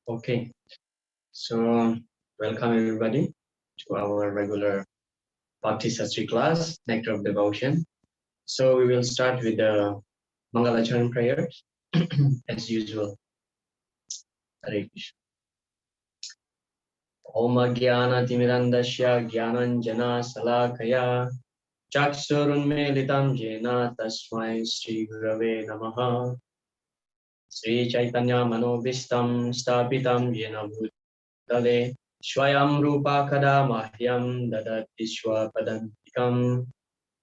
Okay, so welcome everybody to our regular Bhakti Sastri class, Nectar of Devotion. So we will start with the Mangalacharan prayer as usual. Hare Krishna. Om Jnana Timirandasya Jnananjana Salakaya Chaksurunmelitam Jena Tasmai Sri Gurave Namaha Sri Chaitanya Manobhistam Stapitam Jena Bhutale Swayam Rupa Kada Mahyam Dadati Swapadantikam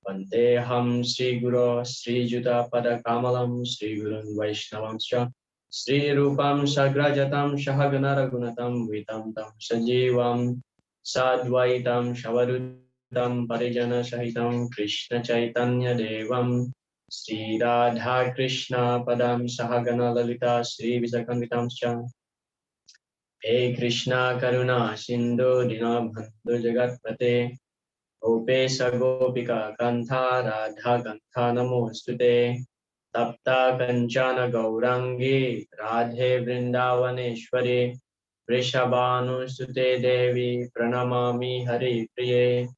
Vandeham Sri Guru Sri Juta Pada Kamalam Sri Gurun Vaishnavamscha Sri Rupam Sagrajatam Shahagana Ragunatam Vitam Tam Sajivam Sadvaitam Shavarutam Parijana Sahitam Krishna Chaitanya Devam Sri Radha Krishna Padam Sahagana Lalita Sri Visakanvitamscha He Krishna Karuna Sindhu Dinabhandhu Jagatpate Gopesha Gopika Kantha Radha Kantha Namostute Tapta Kanchana Gaurangi Radhe Vrindavaneshwari Vrishabhanusute Devi Pranamami Hari Priye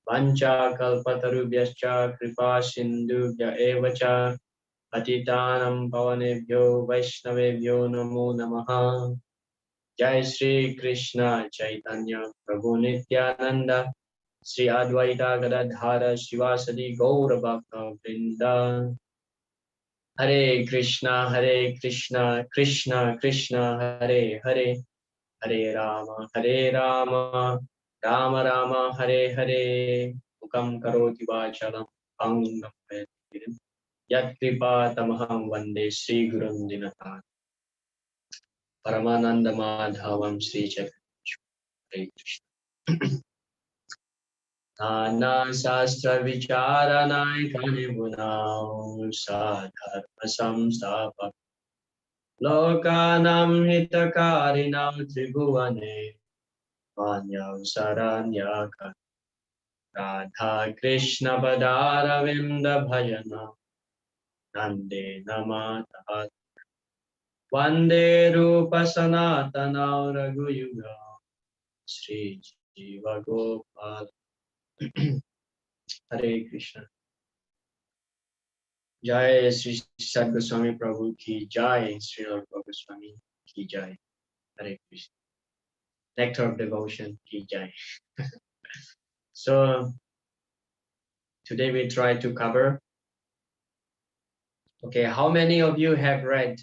Vancha Kalpatarubhyascha Kripa Sindhubhya Evacha Patitanam Pavanebhyo Vaishnavebhyo Namo Namaha Jai Shri Krishna Chaitanya Prabhu Nityananda Sri Advaita Gadadhara Shivasadi Gaura Bhakta Vrinda Hare Krishna Krishna Krishna Hare Hare Hare Rama Rama Rama Hare Hare Mukam Karoti Vachalam Angam Vediram Yat Kripa Tamaham Vande Sri Gurun Dinatan Paramananda Madhavam Sri Chaitanya Hare Krishna Nana Sastra Vicharanai Kanibunau Sadharma Samstapa Lokanam Hitakarinam Tribhuvane Manyav Saranyaka Radha Krishna Padaravinda Bhajana Nande Namata Vande Rupa Sanatana Raghuyuga Sri Jiva Gopal Hare Krishna. Jai Sri Sad Goswami Prabhu ki Jai, Sri Lord Goswami ki Jai. Hare Krishna. Nectar of Devotion ki Jai. So today we try to cover. Okay, how many of you have read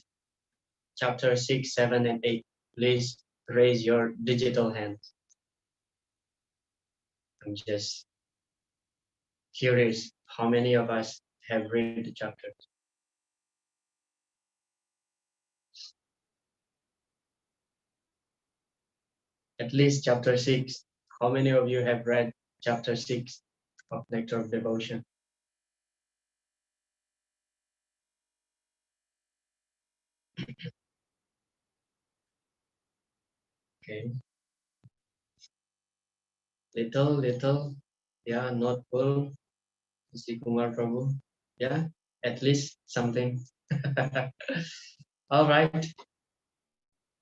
chapter 6, 7, and 8? Please raise your digital hand. I'm just curious how many of us have read the chapters. At least chapter 6. How many of you have read chapter 6 of Nectar of Devotion? Okay. Little, yeah, not full. Sri Kumar Prabhu, yeah, at least something. All right,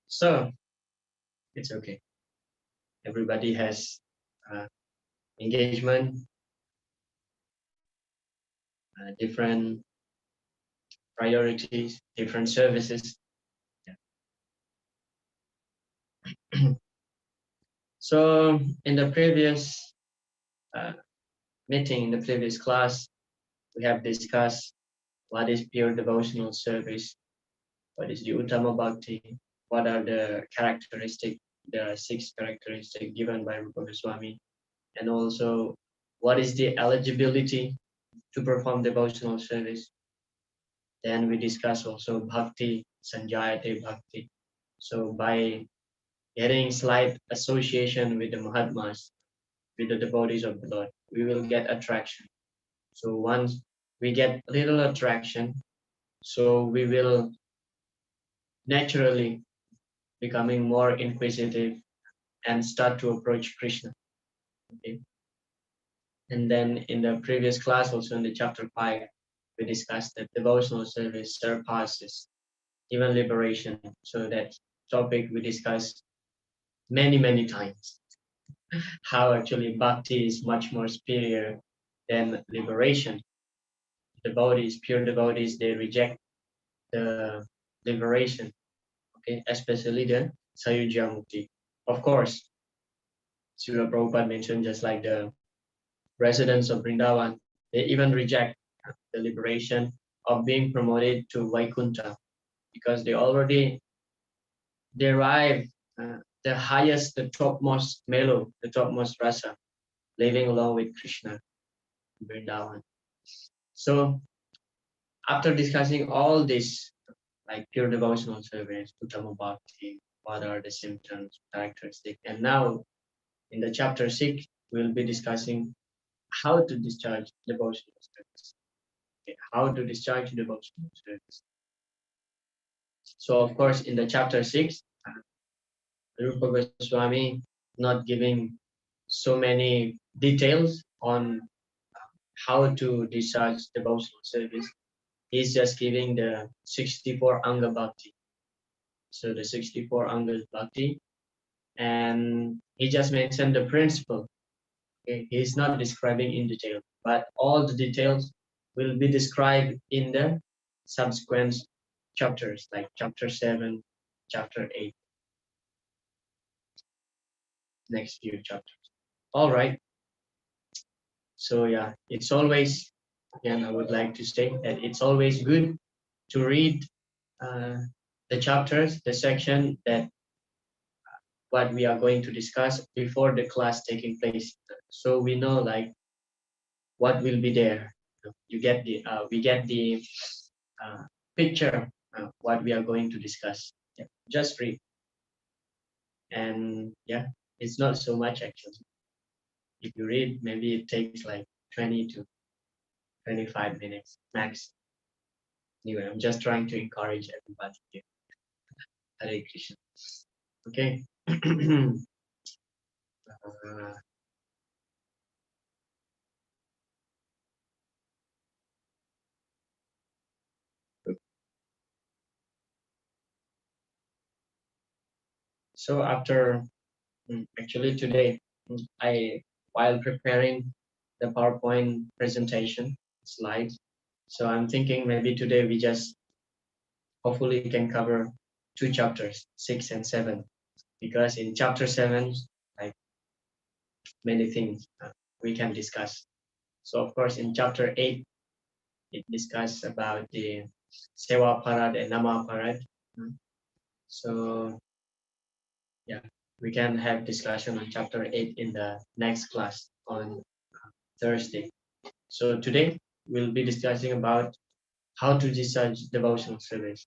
so it's okay. Everybody has engagement, different priorities, different services. Yeah. So in the previous meeting, in the previous class, we have discussed what is pure devotional service, what is the Uttama Bhakti, what are the characteristics, the 6 characteristics given by Rupa Goswami, and also what is the eligibility to perform devotional service. Then we discuss also Bhakti, Sanjayate Bhakti. So by getting slight association with the Mahatmas, with the devotees of the Lord, we will get attraction. So once we get little attraction, so we will naturally becoming more inquisitive and start to approach Krishna. Okay. And then in the previous class, also in the chapter 5, we discussed that devotional service surpasses even liberation, so that topic we discussed many times. How actually bhakti is much more superior than liberation. Devotees, pure devotees, they reject the liberation, okay, especially the Sayujya Mukti. Of course, Srila Prabhupada mentioned just like the residents of Vrindavan, they even reject the liberation of being promoted to Vaikuntha because they already derive the highest, the topmost melo, the topmost rasa, living along with Krishna in Vrindavan. So after discussing all this, like pure devotional service, Uttama Bhakti, what are the symptoms, characteristics, and now in the chapter 6, we'll be discussing how to discharge devotional service. Okay, how to discharge devotional service. So of course, in the chapter 6, Rupa Goswami not giving so many details on how to discharge devotional service. He's just giving the 64 Anga Bhakti. So the 64 Anga Bhakti, and he just mentioned the principle. Okay? He's not describing in detail, but all the details will be described in the subsequent chapters, like chapter 7, chapter 8, next few chapters. All right. So yeah, it's always, again, I would like to say that it's always good to read uh, the chapters, the section that what we are going to discuss before the class taking place. So we know like what will be there. You get the we get the uh, picture what we are going to discuss. Yeah, just read, and yeah, it's not so much actually. If you read, maybe it takes like 20 to 25 minutes max. Anyway, I'm just trying to encourage everybody here. Hare Krishna. Okay. Uh, so after actually today, I while preparing the PowerPoint presentation slides, so I'm thinking maybe today we just hopefully can cover two chapters, 6 and 7, because in chapter 7, like many things we can discuss. So of course in chapter 8, it discusses about the Sewa Parad and Nama Parad. So yeah, we can have discussion on chapter 8 in the next class on Thursday. So today we'll be discussing about how to discharge devotional service,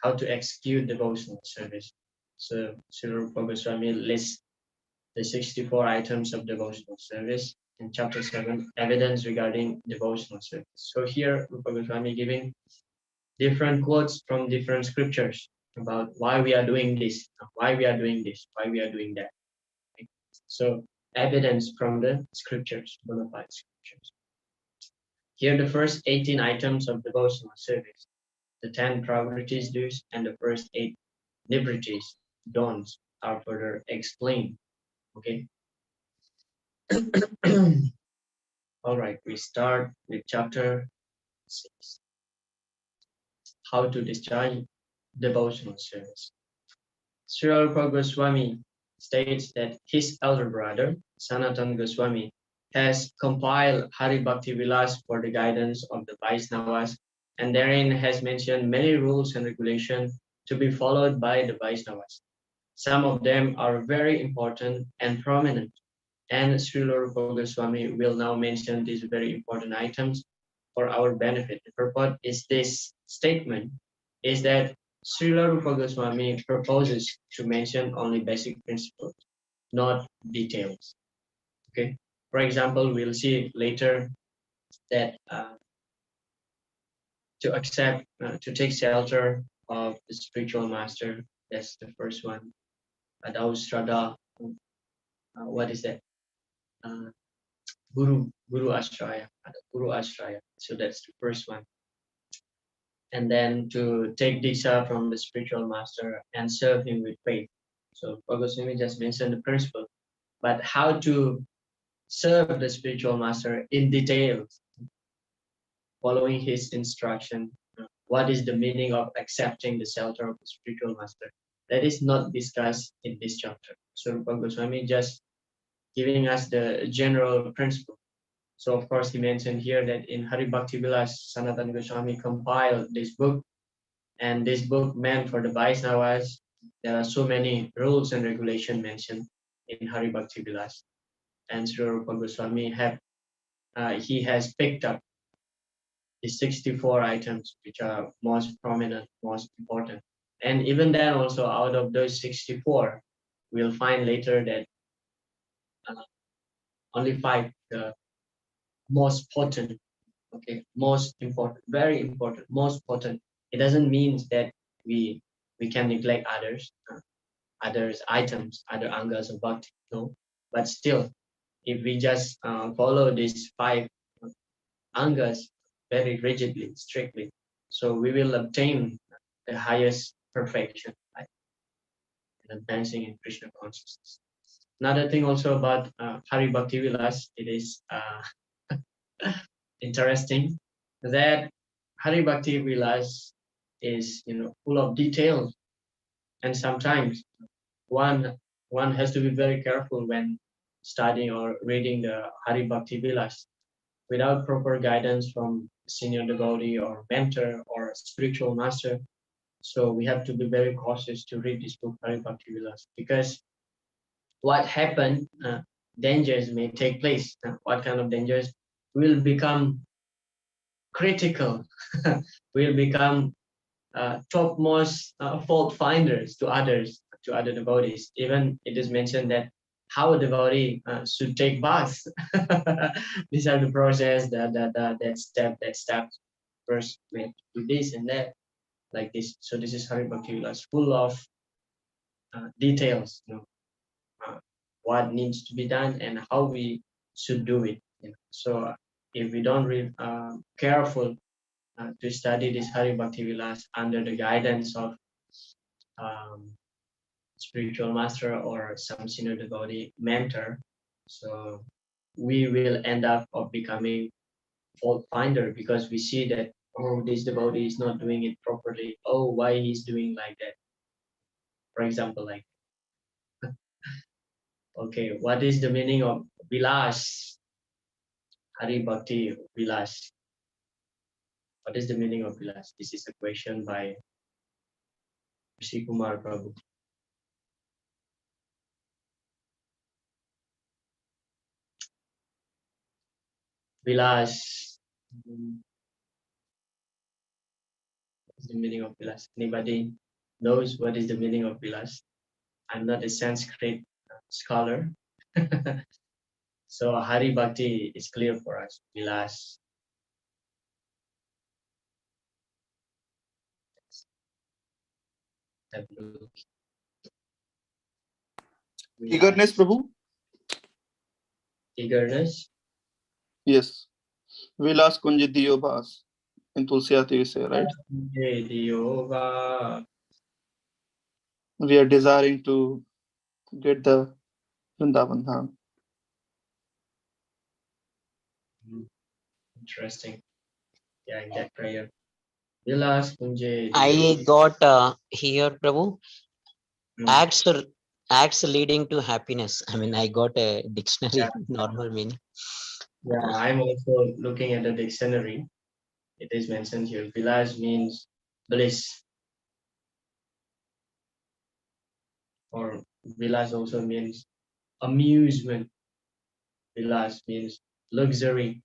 how to execute devotional service. So Srila Rupa Goswami lists the 64 items of devotional service. In chapter 7, evidence regarding devotional service. So here Rupa Goswami giving different quotes from different scriptures about why we are doing this, why we are doing this, why we are doing that. Okay? So evidence from the scriptures, bona fide scriptures. Here the first 18 items of devotional service, the 10 priorities dues and the first 8 liberties, don'ts are further explained. Okay. All right, we start with chapter 6. How to discharge devotional service. Srila Rupa Goswami states that his elder brother, Sanatan Goswami, has compiled Hari Bhakti Vilas for the guidance of the Vaishnavas, and therein has mentioned many rules and regulations to be followed by the Vaishnavas. Some of them are very important and prominent, and Srila Rupa Goswami will now mention these very important items for our benefit. The purport is this statement is that Srila Rupa Goswami proposes to mention only basic principles, not details. Okay. For example, we'll see later that to accept, to take shelter of the spiritual master, that's the first one. Adaustrada, what is that? Uh, Guru Ashraya, Guru Ashraya. So that's the first one. and then to take Diksha from the spiritual master and serve him with faith. So Goswami just mentioned the principle, but how to serve the spiritual master in detail, following his instruction. What is the meaning of accepting the shelter of the spiritual master? That is not discussed in this chapter. So Rupa Goswami just giving us the general principle. So of course he mentioned here that in Hari Bhakti Vilas, Sanatana Goswami compiled this book, and this book meant for the Vaishnavas. There are so many rules and regulations mentioned in Hari Bhakti Vilas, and Sri Rupa Goswami he has picked up the 64 items which are most prominent, most important. And even then also out of those 64, we'll find later that uh, only 5, the most potent, okay, most important, very important, most potent. It doesn't mean that we we can neglect others items, other angas of bhakti, no. But still, if we just follow these 5 angas very rigidly, strictly, so we will obtain the highest perfection, like in advancing in Krishna consciousness. Another thing also about Hari Bhakti Vilas, it is interesting that Hari Bhakti Vilas is, full of details, and sometimes one one has to be very careful when studying or reading the Hari Bhakti Vilas without proper guidance from senior devotee or mentor or spiritual master. So we have to be very cautious to read this book Hari Bhakti Vilas, because what happened, dangers may take place. What kind of dangers will become critical, will become topmost fault finders to others, to other devotees. Even it is mentioned that how a devotee should take baths. These are the process, that step. First, we have to do this and that, like this. So this is Hari Bhakti Vilas, full of details. Uh, what needs to be done and how we should do it. So if we don't read careful to study this Hari Bhakti Vilas under the guidance of um, spiritual master or some senior devotee mentor, so we will end up of becoming fault finder, because we see that, oh, this devotee is not doing it properly. Oh, why he's doing like that? For example, like, okay, what is the meaning of Vilas? Hari Bhakti Vilas. What is the meaning of Vilas? This is a question by Rishi Kumar Prabhu. Vilas. What is the meaning of Vilas? Anybody knows what is the meaning of Vilas? I'm not a Sanskrit scholar. So Hari Bhakti is clear for us. Vilas. Have a look. Eagerness, Prabhu? Eagerness? Yes. Vilas Kunji Diyo Bhas. In Tulsiyati we say, right? We are desiring to get the Vrindavan Dham. Interesting. Yeah, in that prayer. Vilas Kunje. I got here, Prabhu. Acts leading to happiness. I mean, I got a dictionary, normal meaning. Yeah, I'm also looking at the dictionary. It is mentioned here. Vilas means bliss. Or Vilas also means amusement. Vilas means luxury.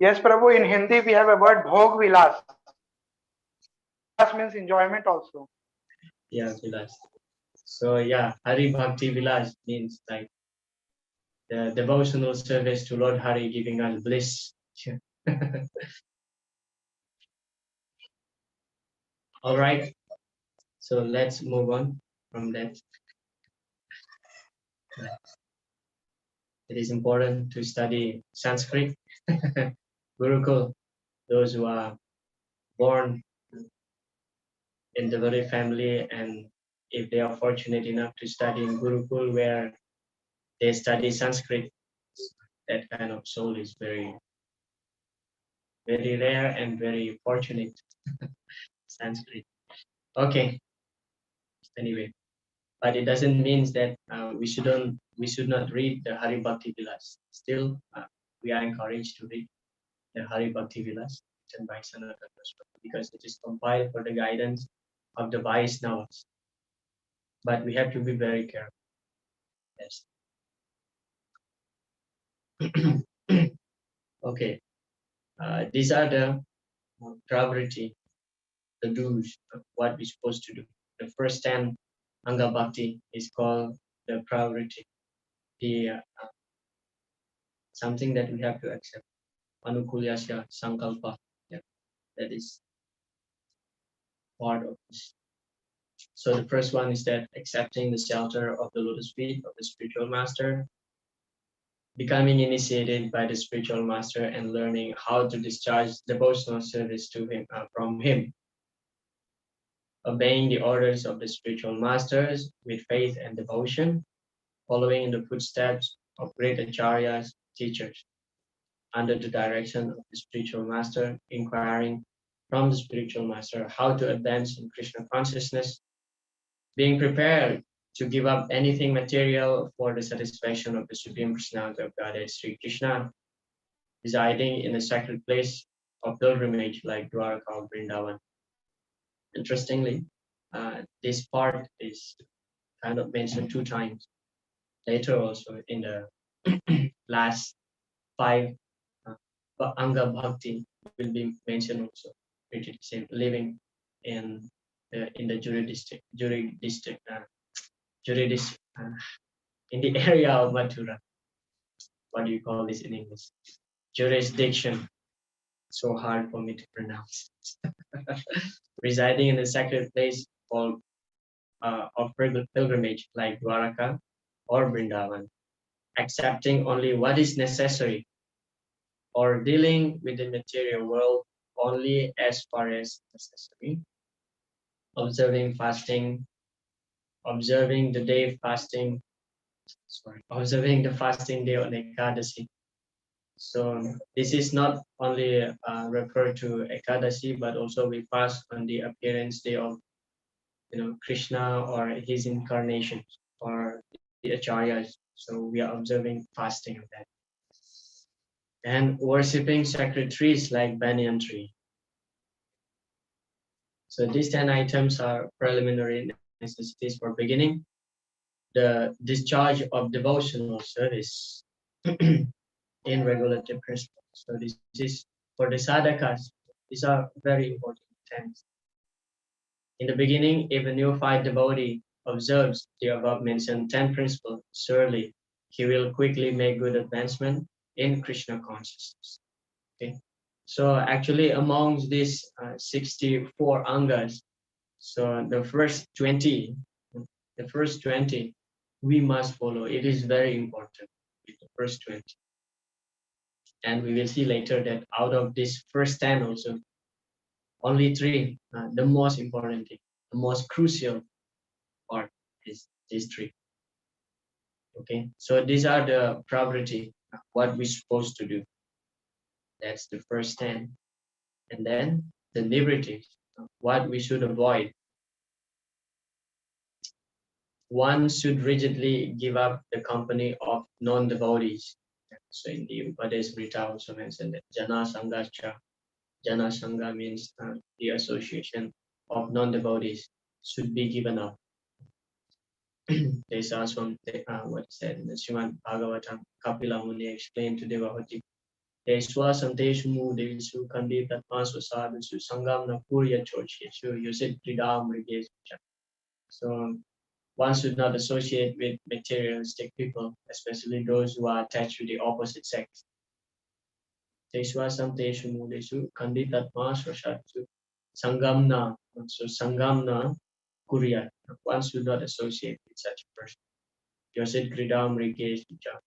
Yes, Prabhu, in Hindi we have a word Bhog Vilas. Vilas means enjoyment also. Yeah, Vilas. So yeah, Hari Bhakti Vilas means like the devotional service to Lord Hari, giving us bliss. All right. So let's move on from that. It is important to study Sanskrit. Gurukul, those who are born in the very family, and if they are fortunate enough to study in Gurukul where they study Sanskrit, that kind of soul is very, very rare and very fortunate. Sanskrit. Okay. Anyway, but it doesn't mean that we should not read the Hari Bhakti Vilas. Still, we are encouraged to read the Hari Bhakti Vilas written by Sanatana Goswami because it is compiled for the guidance of the Vaishnavas. But we have to be very careful. Yes. Okay. These are the priority, the do's of what we're supposed to do. The first 10 Anga Bhakti is called the priority, the something that we have to accept. Anukulyasya Sankalpa. Yeah, that is part of this. So the first one is that accepting the shelter of the lotus feet of the spiritual master, becoming initiated by the spiritual master and learning how to discharge devotional service to him from him, obeying the orders of the spiritual masters with faith and devotion, following in the footsteps of great acharyas, teachers, under the direction of the spiritual master, inquiring from the spiritual master how to advance in Krishna consciousness, being prepared to give up anything material for the satisfaction of the Supreme Personality of Godhead, Sri Krishna, residing in a sacred place of pilgrimage like Dwarka or Vrindavan. Interestingly, this part is kind of mentioned 2 times. Later also in the last 5 Anga Bhakti will be mentioned also. It is living in the jurisdiction, in the area of Mathura. What do you call this in English? Jurisdiction. So hard for me to pronounce. Residing in a sacred place called of pilgrimage like Dwaraka or Vrindavan, accepting only what is necessary or dealing with the material world only as far as necessary, observing the fasting day on Ekadasi. So this is not only referred to Ekadasi, but also we fast on the appearance day of Krishna or his incarnation or the acharyas. So we are observing fasting of that. And worshipping sacred trees like banyan tree. So these 10 items are preliminary necessities for beginning the discharge of devotional service in regulative principles. So this is for the sadhakas. These are very important things. In the beginning, if a neophyte devotee observes the above mentioned 10 principles, surely he will quickly make good advancement in Krishna consciousness. Okay. So actually amongst these 64 angas, so the first 20 we must follow. It is very important with the first 20. And we will see later that out of this first 10 also, only 3, the most important thing, the most crucial part is these 3. Okay, so these are the priority, what we're supposed to do. That's the first 10. And then the liberties, what we should avoid. One should rigidly give up the company of non-devotees. So in the Upadesmrita also mentioned that Jana Sangacha. Jana Sangha means the association of non-devotees should be given up. There's also what is said in the Srimad Bhagavatam, Kapila Muni explained to Devahoti. Deswasam Deshu Mudesu Kandi Tatmasu Sadhusu Sangam Napurya Chocheshu Yusit Pridam Rigesha. So one should not associate with materialistic people, especially those who are attached to the opposite sex. Deswasam Deshu Mudesu Kandi Tatmasu Sadhusu Sangamna. So Sangamna Kurya. One should not associate with such a person. Yosit Kridam Rigesha.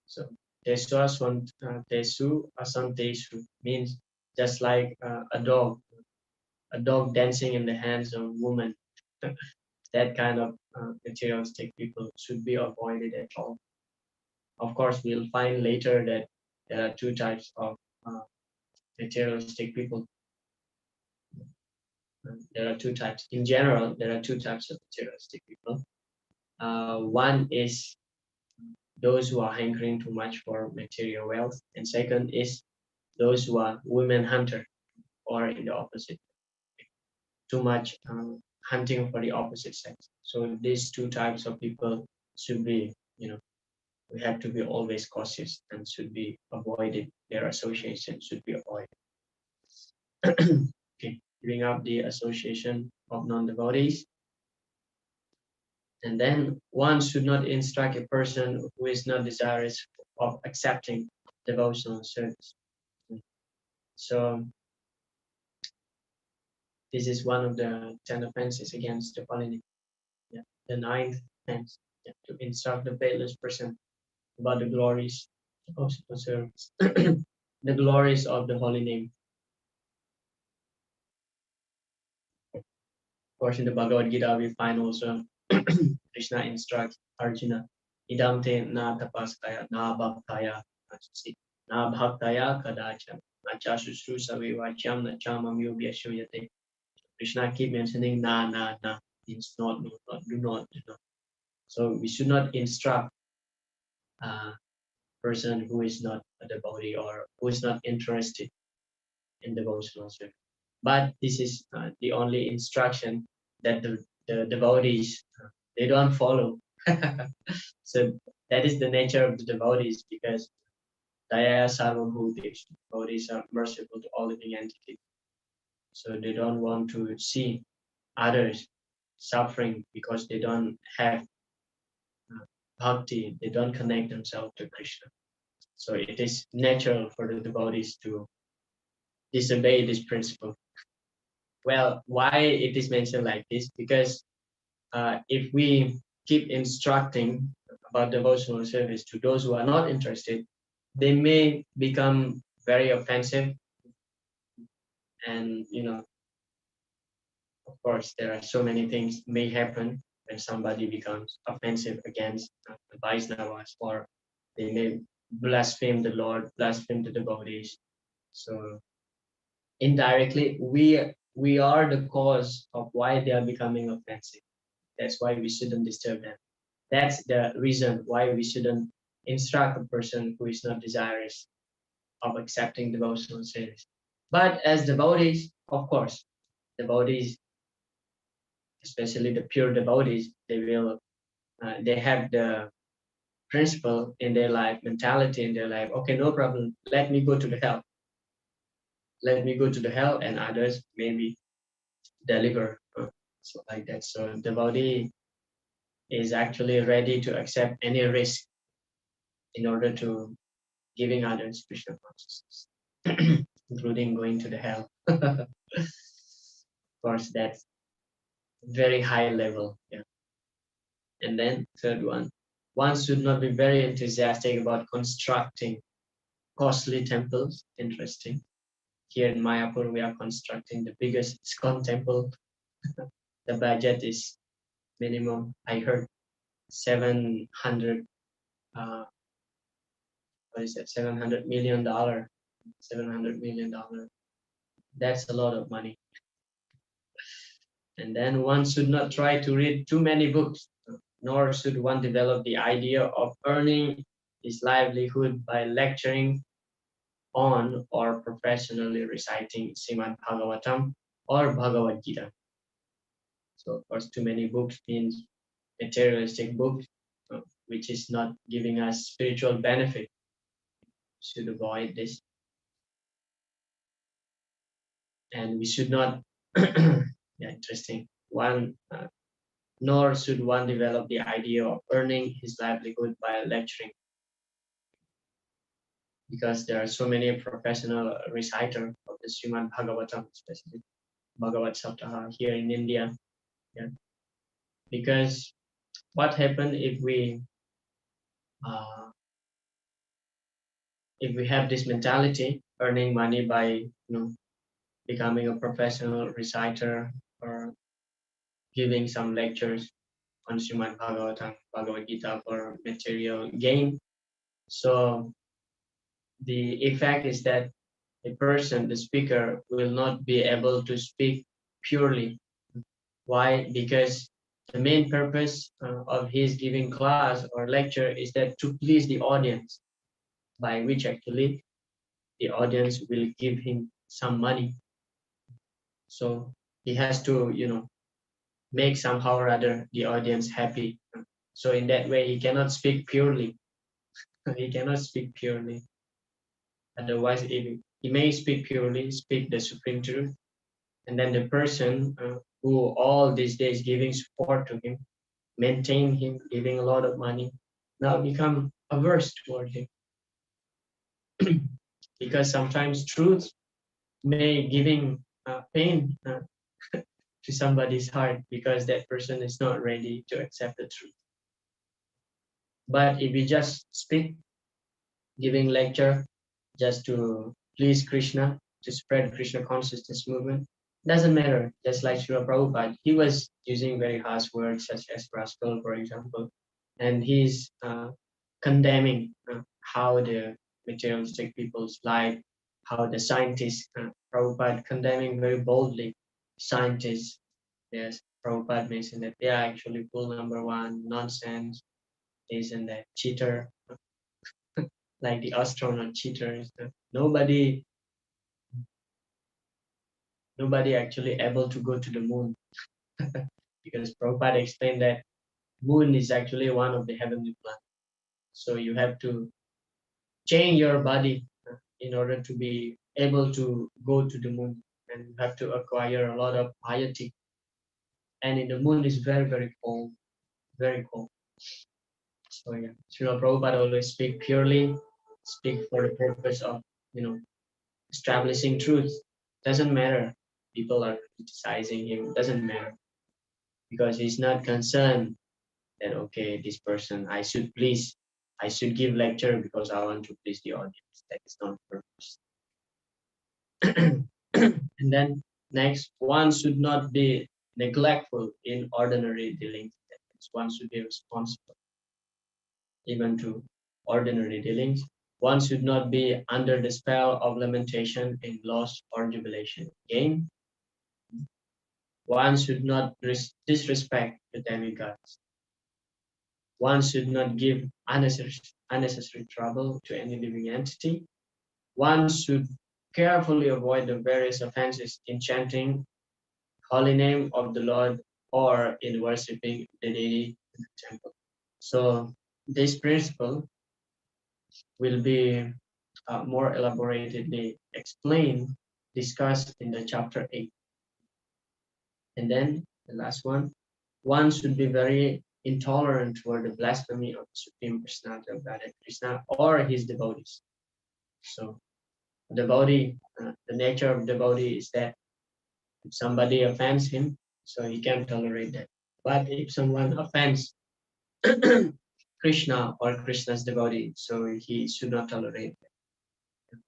So tesu asantesu means just like a dog dancing in the hands of a woman. That kind of materialistic people should be avoided at all. Of course, we'll find later that there are two types of materialistic people. There are two types. In general, there are two types of materialistic people. One is those who are hankering too much for material wealth, and second is those who are women hunter, or in the opposite, too much hunting for the opposite sex. So these two types of people should be, we have to be always cautious and should be avoided. Their association should be avoided. Okay, giving up the association of non-devotees. And then one should not instruct a person who is not desirous of accepting devotional service. So this is one of the 10 offenses against the polity. Yeah. The ninth offense, to instruct the faithless person about the glories of service, the glories of the holy name. Of course, in the Bhagavad Gita, we find also Krishna instructs Arjuna, idam te na tapaskaya na bhaktaya na bhaktaya kadacha na chasusrusa vivacham na chamam yubhyashuyate. Krishna keep mentioning na means not, no, not, do not, do not. So we should not instruct a person who is not a devotee or who is not interested in devotional service. But this is the only instruction that the devotees they don't follow. So that is the nature of the devotees, because Daya Sarvabhutesh, devotees are merciful to all living entities. So they don't want to see others suffering because they don't have bhakti, they don't connect themselves to Krishna. So it is natural for the devotees to disobey this principle. Well, why it is mentioned like this? Because if we keep instructing about devotional service to those who are not interested, they may become very offensive. And, of course, there are so many things may happen when somebody becomes offensive against the Vaisnavas, or they may blaspheme the Lord, blaspheme the devotees. So indirectly, we are the cause of why they are becoming offensive. That's why we shouldn't disturb them. That's the reason why we shouldn't instruct a person who is not desirous of accepting devotional service. But as devotees, of course, devotees, especially the pure devotees, they have the principle in their life, mentality in their life. Okay, no problem. Let me go to the hell. Let me go to the hell, and others maybe deliver. So like that. So devotee is actually ready to accept any risk in order to giving others Krishna consciousness, including going to the hell. Of course, that's very high level. Yeah. And then third one should not be very enthusiastic about constructing costly temples. Interesting. Here in Mayapur, we are constructing the biggest ISKCON temple. The budget is minimum, I heard, 700. What is that? $700 million. $700 million. That's a lot of money. And then one should not try to read too many books, nor should one develop the idea of earning his livelihood by lecturing on or professionally reciting Srimad Bhagavatam or Bhagavad Gita. So of course, too many books means materialistic books, which is not giving us spiritual benefit. Should avoid this. And we should not, yeah, interesting. Nor should one develop the idea of earning his livelihood by lecturing, because there are so many professional reciters of the Srimad Bhagavatam, especially Bhagavad Saptaha here in India. Yeah. Because what happens if we if we have this mentality, earning money by becoming a professional reciter or giving some lectures on Srimad Bhagavatam, Bhagavad Gita for material gain. So the effect is that the person, the speaker, will not be able to speak purely. Why? Because the main purpose of his giving class or lecture is that to please the audience, by which actually the audience will give him some money. So he has to, make somehow or other the audience happy. So in that way, he cannot speak purely. He cannot speak purely. Otherwise, if he may speak purely, speak the supreme truth, and then the person who all these days giving support to him, maintain him, giving a lot of money, now become averse toward him. Because sometimes truth may giving pain to somebody's heart because that person is not ready to accept the truth. But if we just speak, giving lecture just to please Krishna, to spread Krishna consciousness movement, doesn't matter. Just like Srila Prabhupada, he was using very harsh words such as rascal, for example, and he's condemning how the materialistic people's life, how the scientists, Prabhupada condemning very boldly scientists. Yes, Prabhupada mentioned that they are actually full number one, nonsense, this and that, cheater, like the astronaut cheaters. Nobody actually able to go to the moon because Prabhupada explained that moon is actually one of the heavenly planets. So you have to change your body in order to be able to go to the moon, and you have to acquire a lot of piety. And in the moon is very, very cold, very cold. So yeah, Srila Prabhupada always speak purely, speak for the purpose of, establishing truth. Doesn't matter. People are criticizing him. Doesn't matter because he's not concerned that okay, this person I should please, I should give lecture because I want to please the audience. That is not the purpose. And then next, one should not be neglectful in ordinary dealings. That means one should be responsible even to ordinary dealings. One should not be under the spell of lamentation in loss or jubilation. Again, one should not disrespect the demigods. One should not give unnecessary trouble to any living entity. One should carefully avoid the various offenses in chanting holy name of the Lord or in worshipping the deity in the temple. So this principle will be more elaboratedly explained, discussed in the chapter 8. And then the last one should be very intolerant toward the blasphemy of the Supreme Personality of Godhead, Krishna, or his devotees. So devotee, the nature of devotee is that if somebody offends him, so he can tolerate that. But if someone offends Krishna or Krishna's devotee, so he should not tolerate that.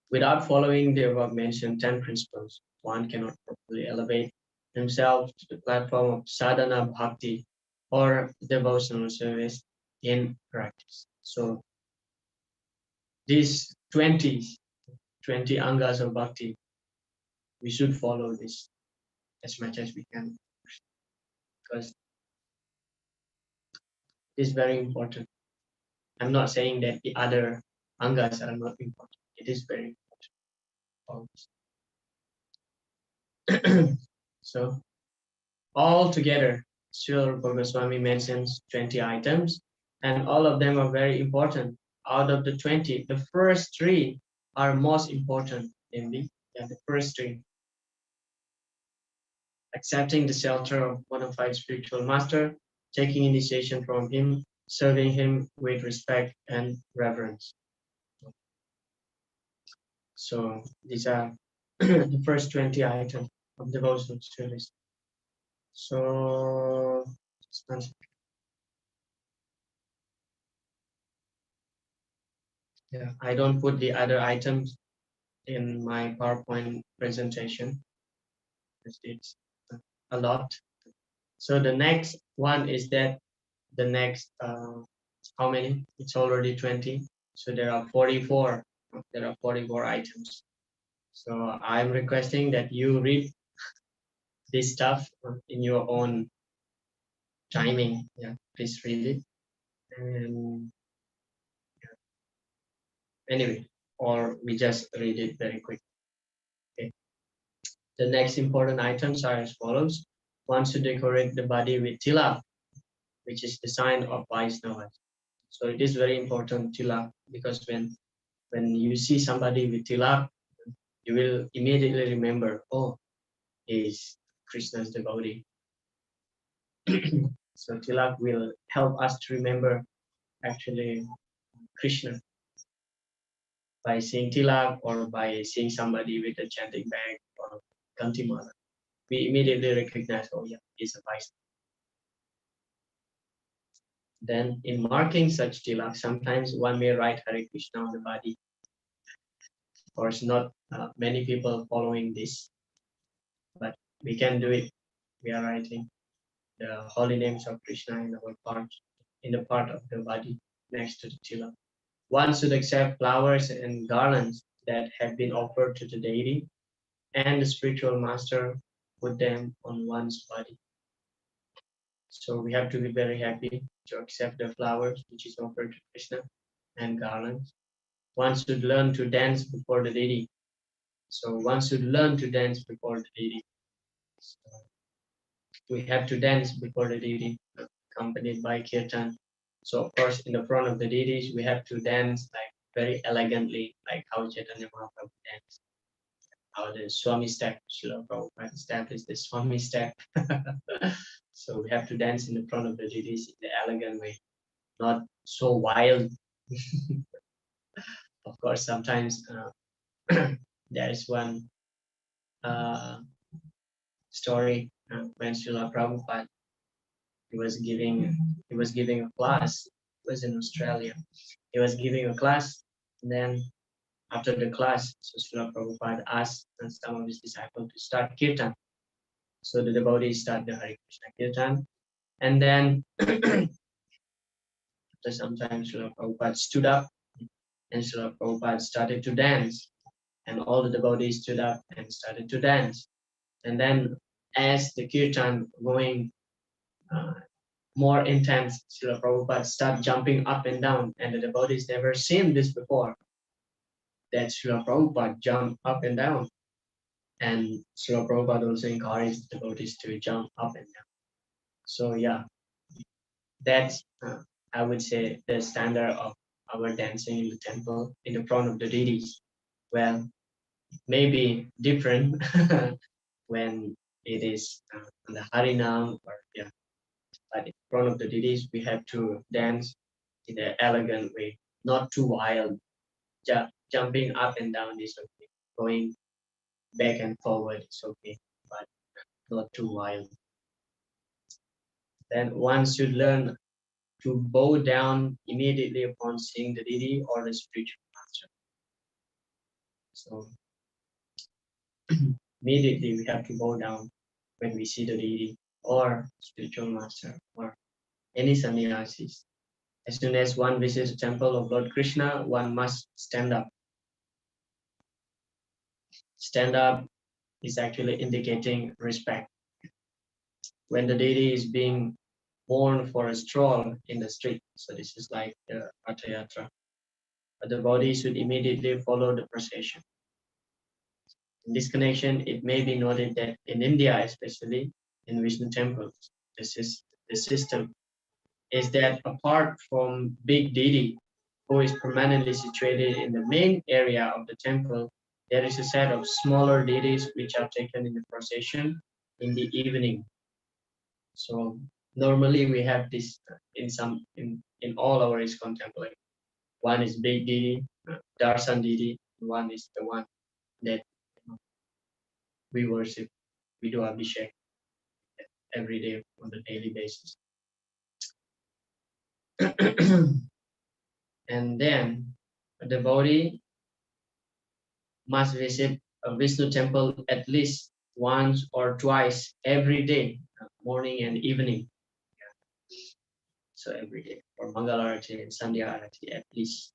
Without following the above mentioned 10 principles, one cannot properly elevate himself to the platform of sadhana bhakti or devotional service in practice. So these 20 angas of bhakti, we should follow this as much as we can because it is very important. I'm not saying that the other angas are not important. It is very important. So all together, Srila Goswami mentions 20 items, and all of them are very important. Out of the 20, the first 3 are most important, namely, the first 3. Accepting the shelter of bona fide spiritual master, taking initiation from him, serving him with respect and reverence. So these are the first 20 items of devotional service. So Yeah, I don't put the other items in my PowerPoint presentation. It's a lot. So the next one is that the next, how many? It's already 20. So there are 44. There are 44 items. So I'm requesting that you read this stuff in your own timing. Yeah, please read it. And anyway, or we just read it very quick. Okay. The next important items are as follows. One should decorate the body with tilak, which is the sign of Vaishnavas. So it is very important, tilak, because when you see somebody with tilak, you will immediately remember, oh, he is Krishna's devotee. So tilak will help us to remember actually Krishna by seeing tilak or by seeing somebody with a chanting bag or kantimala. We immediately recognize, oh yeah, he's a Vaishnava. Then in marking such tilak, sometimes one may write Hare Krishna on the body. Of course, not many people following this, but we can do it. We are writing the holy names of Krishna in our part, in the part of the body next to the tilak. One should accept flowers and garlands that have been offered to the deity, and the spiritual master put them on one's body. So we have to be very happy to accept the flowers which is offered to Krishna and garlands. One should learn to dance before the deity. So one should learn to dance before the deity. So we have to dance before the deity, accompanied by kirtan. So of course, in the front of the deities, we have to dance like very elegantly, like how Chaitanya Mahaprabhu danced. How the Swami step, Srila Prabhupada established the Swami step. So we have to dance in the front of the deities in the elegant way, not so wild. Of course, sometimes there is one story when Srila Prabhupada he was giving a class. It was in Australia. He was giving a class, and then after the class, so Srila Prabhupada asked some of his disciples to start kirtan. So the devotees start the Hare Krishna kirtan, and then after some time, Srila Prabhupada stood up, and Srila Prabhupada started to dance, and all the devotees stood up and started to dance. And then, as the kirtan going uh, more intense, Srila Prabhupada started jumping up and down, and the devotees never seen this before. That Srila Prabhupada jumped up and down, and Srila Prabhupada also encouraged devotees to jump up and down. So yeah, that's I would say the standard of our dancing in the temple in the front of the deities. Well, maybe different when it is on the Harinam or yeah, but in front of the deities we have to dance in an elegant way, not too wild. Jumping up and down is okay. Going back and forward is okay, but not too wild. Then one should learn to bow down immediately upon seeing the deity or the spiritual master. So immediately we have to bow down when we see the deity or spiritual master or any sannyasis. As soon as one visits the temple of Lord Krishna, one must stand up. Stand up is actually indicating respect. When the deity is being born for a stroll in the street, so this is like the Ratha but the body should immediately follow the procession. In this connection, it may be noted that in India, especially in Vishnu temples, the system is that apart from big deity, who is permanently situated in the main area of the temple, there is a set of smaller deities which are taken in the procession in the evening. So normally we have this in all our ISKCON temple. One is big deity, Darsan deity, one is the one that we worship, we do abhishek every day on a daily basis. And then A devotee must visit a Vishnu temple at least once or twice every day, morning and evening. So every day for Mangalarati and Sandhya Arati at least.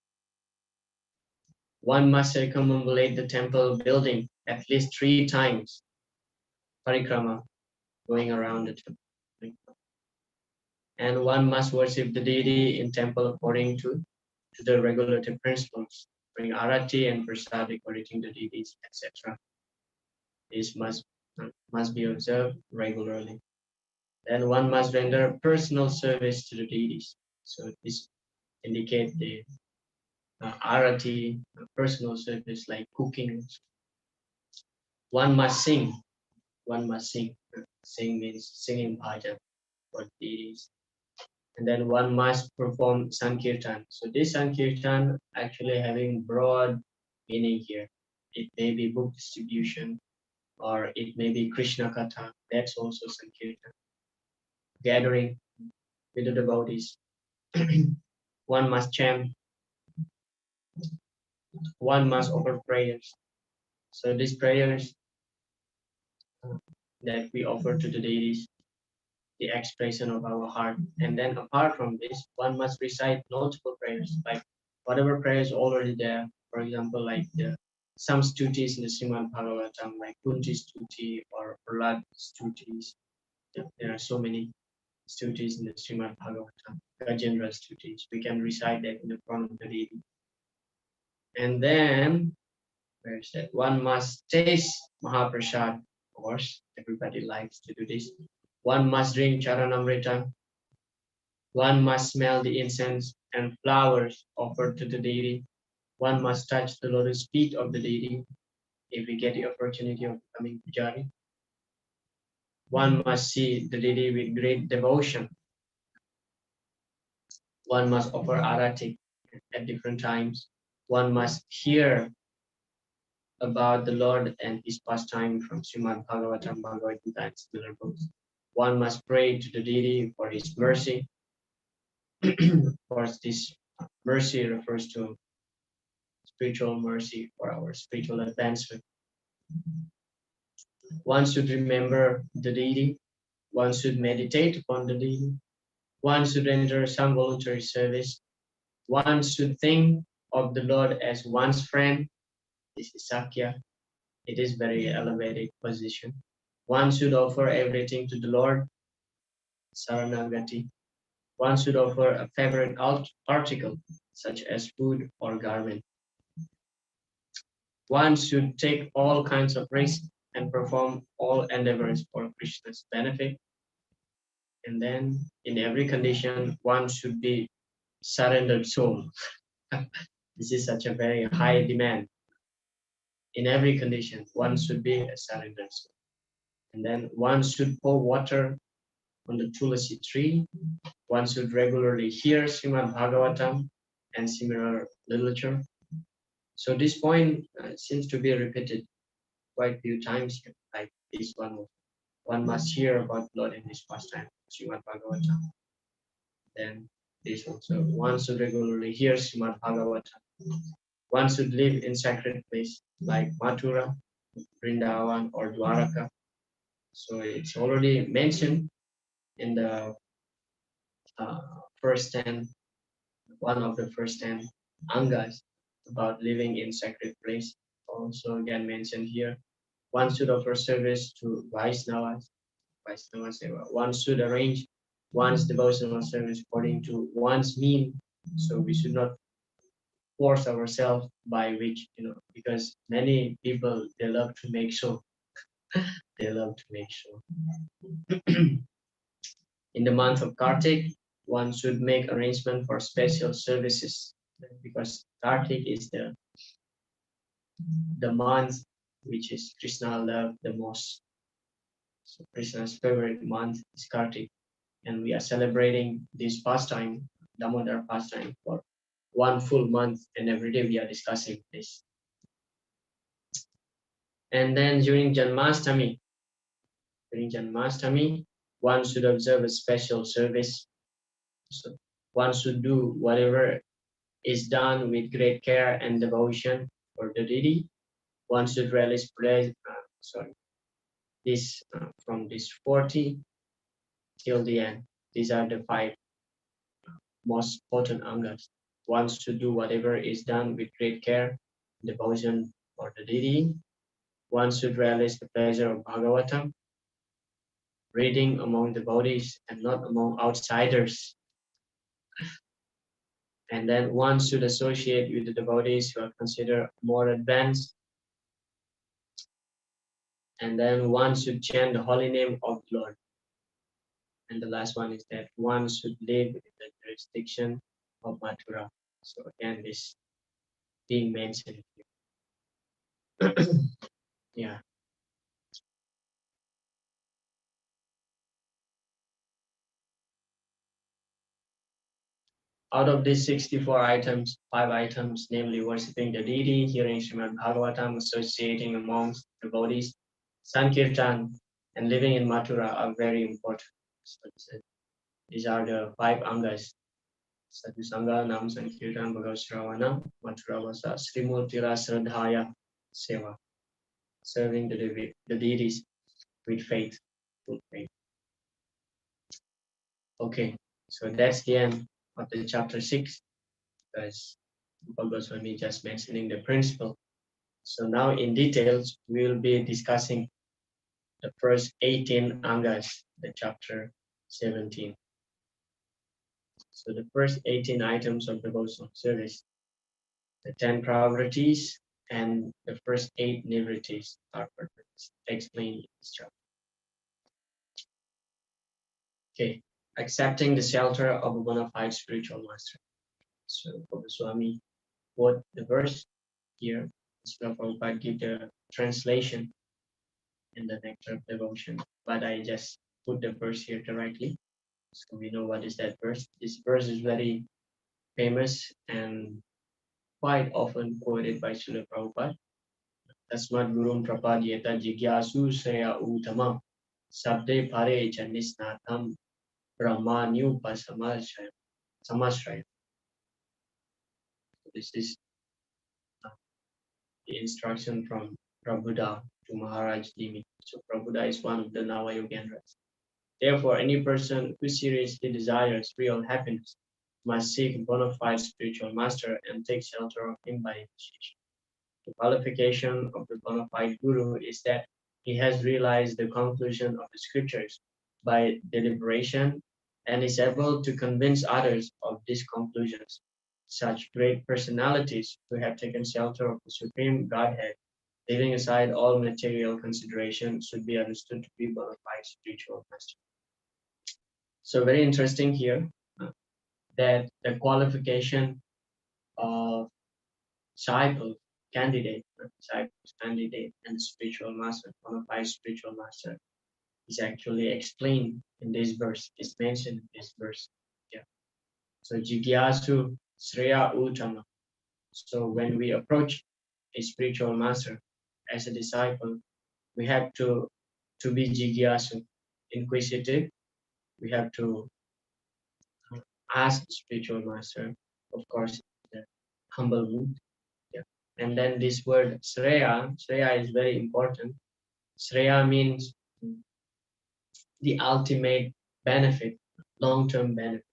One must circumambulate the temple building at least 3 times, parikrama, going around the temple. And one must worship the deity in temple according to the regulative principles, bring arati and prasad decorating the deities, etc. These must be observed regularly. Then one must render personal service to the deities. So this indicate the arati, personal service like cooking. One must sing. One must sing. Sing means singing bhajan for deities. And then one must perform Sankirtan. So this Sankirtan actually having broad meaning here. It may be book distribution or it may be Krishna Katha. That's also Sankirtan. Gathering with the devotees. One must chant. One must offer prayers. So these prayers that we offer to the deities, the expression of our heart. And then apart from this, one must recite multiple prayers, like whatever prayer is already there. For example, like some stutis in the Srimad Bhagavatam, like Kunti stuti or Prahlad stutis. There are so many stutis in the Srimad Bhagavatam, Gajendra stutis. We can recite that in the front of the deity. And then, where is that? One must taste Mahaprasad. Of course, everybody likes to do this. One must drink Charanamrita. One must smell the incense and flowers offered to the deity. One must touch the lotus feet of the deity if we get the opportunity of becoming pujari. One must see the deity with great devotion. One must offer arati at different times. One must hear about the Lord and his pastime from Srimad Bhagavatam, Bhagavad Gita, and similar books. One must pray to the deity for his mercy. Of course, this mercy refers to spiritual mercy for our spiritual advancement. One should remember the deity. One should meditate upon the deity. One should render some voluntary service. One should think of the Lord as one's friend. This is Sakya. It is very elevated position. One should offer everything to the Lord, Saranagati. One should offer a favorite article, such as food or garment. One should take all kinds of risks and perform all endeavors for Krishna's benefit. And then, in every condition, one should be surrendered soul. This is such a very high demand. In every condition, one should be a surrendered soul. And then one should pour water on the Tulasi tree. One should regularly hear Srimad Bhagavatam and similar literature. So this point seems to be repeated quite a few times here, like this one. One must hear about Lord in his pastime, Srimad Bhagavatam. Then this also, one should regularly hear Srimad Bhagavatam. One should live in sacred place like Mathura, Vrindavan, or Dwaraka. So it's already mentioned in the first 10, one of the first 10 angas about living in sacred place. Also again mentioned here. One should offer service to Vaisnavas. One should arrange one's devotional service according to one's means. So we should not force ourselves by which, because many people, they love to make show. They love to make show. In the month of Kartik, one should make arrangement for special services because Kartik is the month which is Krishna loved the most. So Krishna's favorite month is Kartik, and we are celebrating this pastime, Damodar pastime, for one full month, and every day we are discussing this. And then during Janmashtami, one should observe a special service. So one should do whatever is done with great care and devotion for the deity, one should relish praise. This from this 40 till the end. These are the 5 most potent angas. One should do whatever is done with great care, devotion for the deity. One should relish the pleasure of Bhagavatam, reading among devotees and not among outsiders. And then one should associate with the devotees who are considered more advanced. And then one should chant the holy name of the Lord. And the last one is that one should live in the jurisdiction of Mathura. So again, this being mentioned here. Yeah. Out of these 64 items, 5 items, namely worshipping the deity, hearing Srimad Bhagavatam, associating amongst devotees, Sankirtan, and living in Mathura are very important. So these are the 5 angas. Sadhu Sangha, Nam Sankirtan, Bhagavat Shravanam, Mathura Vasa, Srimurtira Sradhaya Seva, serving the deities with faith, full faith. Okay, so that's the end of the chapter 6, because Goswami just mentioning the principle. So now in details, we'll be discussing the first 18 angas, the chapter 17. So the first 18 items of devotional service, the 10 priorities and the first 8 nivritis are explained in this chapter. Okay, accepting the shelter of a bona fide spiritual master. So Goswami quote the verse here. Srila Prabhupada give the translation in the Nectar of Devotion, but I just put the verse here directly, so we know what is that verse. This verse is very famous and quite often quoted by Srila Prabhupada. Tasmad Gurum Prapadyeta Jigyasu Sreya Uttamam Sabde Pare Janisnatham Brahmanyu Samashraya. This is the instruction from Prabhupada to Maharaj Dimi. So Prabhupada is one of the Navayogendras. Therefore, any person who seriously desires real happiness must seek a bona fide spiritual master and take shelter of him by initiation. The qualification of the bona fide guru is that he has realized the conclusion of the scriptures by deliberation and is able to convince others of these conclusions. Such great personalities who have taken shelter of the Supreme Godhead, leaving aside all material consideration, should be understood to be bona fide spiritual masters. So very interesting here that the qualification of disciple candidate, and spiritual master, bona fide spiritual master, is actually explained in this verse, is mentioned in this verse. Yeah. So Jigyasu Sreya Uttama. So when we approach a spiritual master as a disciple, we have to be Jigyasu, inquisitive. We have to ask the spiritual master, of course, the humble mood. Yeah. And then this word Sreya is very important. Sreya means the ultimate benefit, long-term benefit.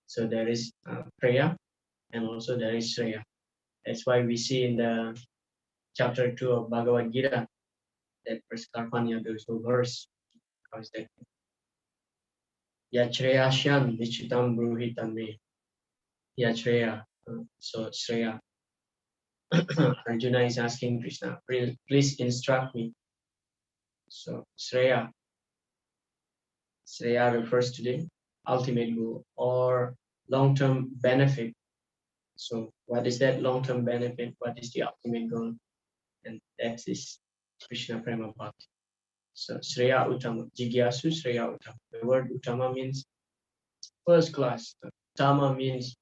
So there is Preya and also there is Sreya. That's why we see in the chapter 2 of Bhagavad Gita, that first Karpanya, there's no verse. How is that? Yachreyasyan Nichitam Bruhitam Me. Yachreya. So Sreya. Arjuna is asking Krishna, please instruct me. So Sreya refers to the ultimate goal or long-term benefit. So what is that long-term benefit? What is the ultimate goal? And that is Krishna Prema Bhakti. So Sreya Uttama, Jigyasu Sreya Uttama. The word Uttama means first class. Tama means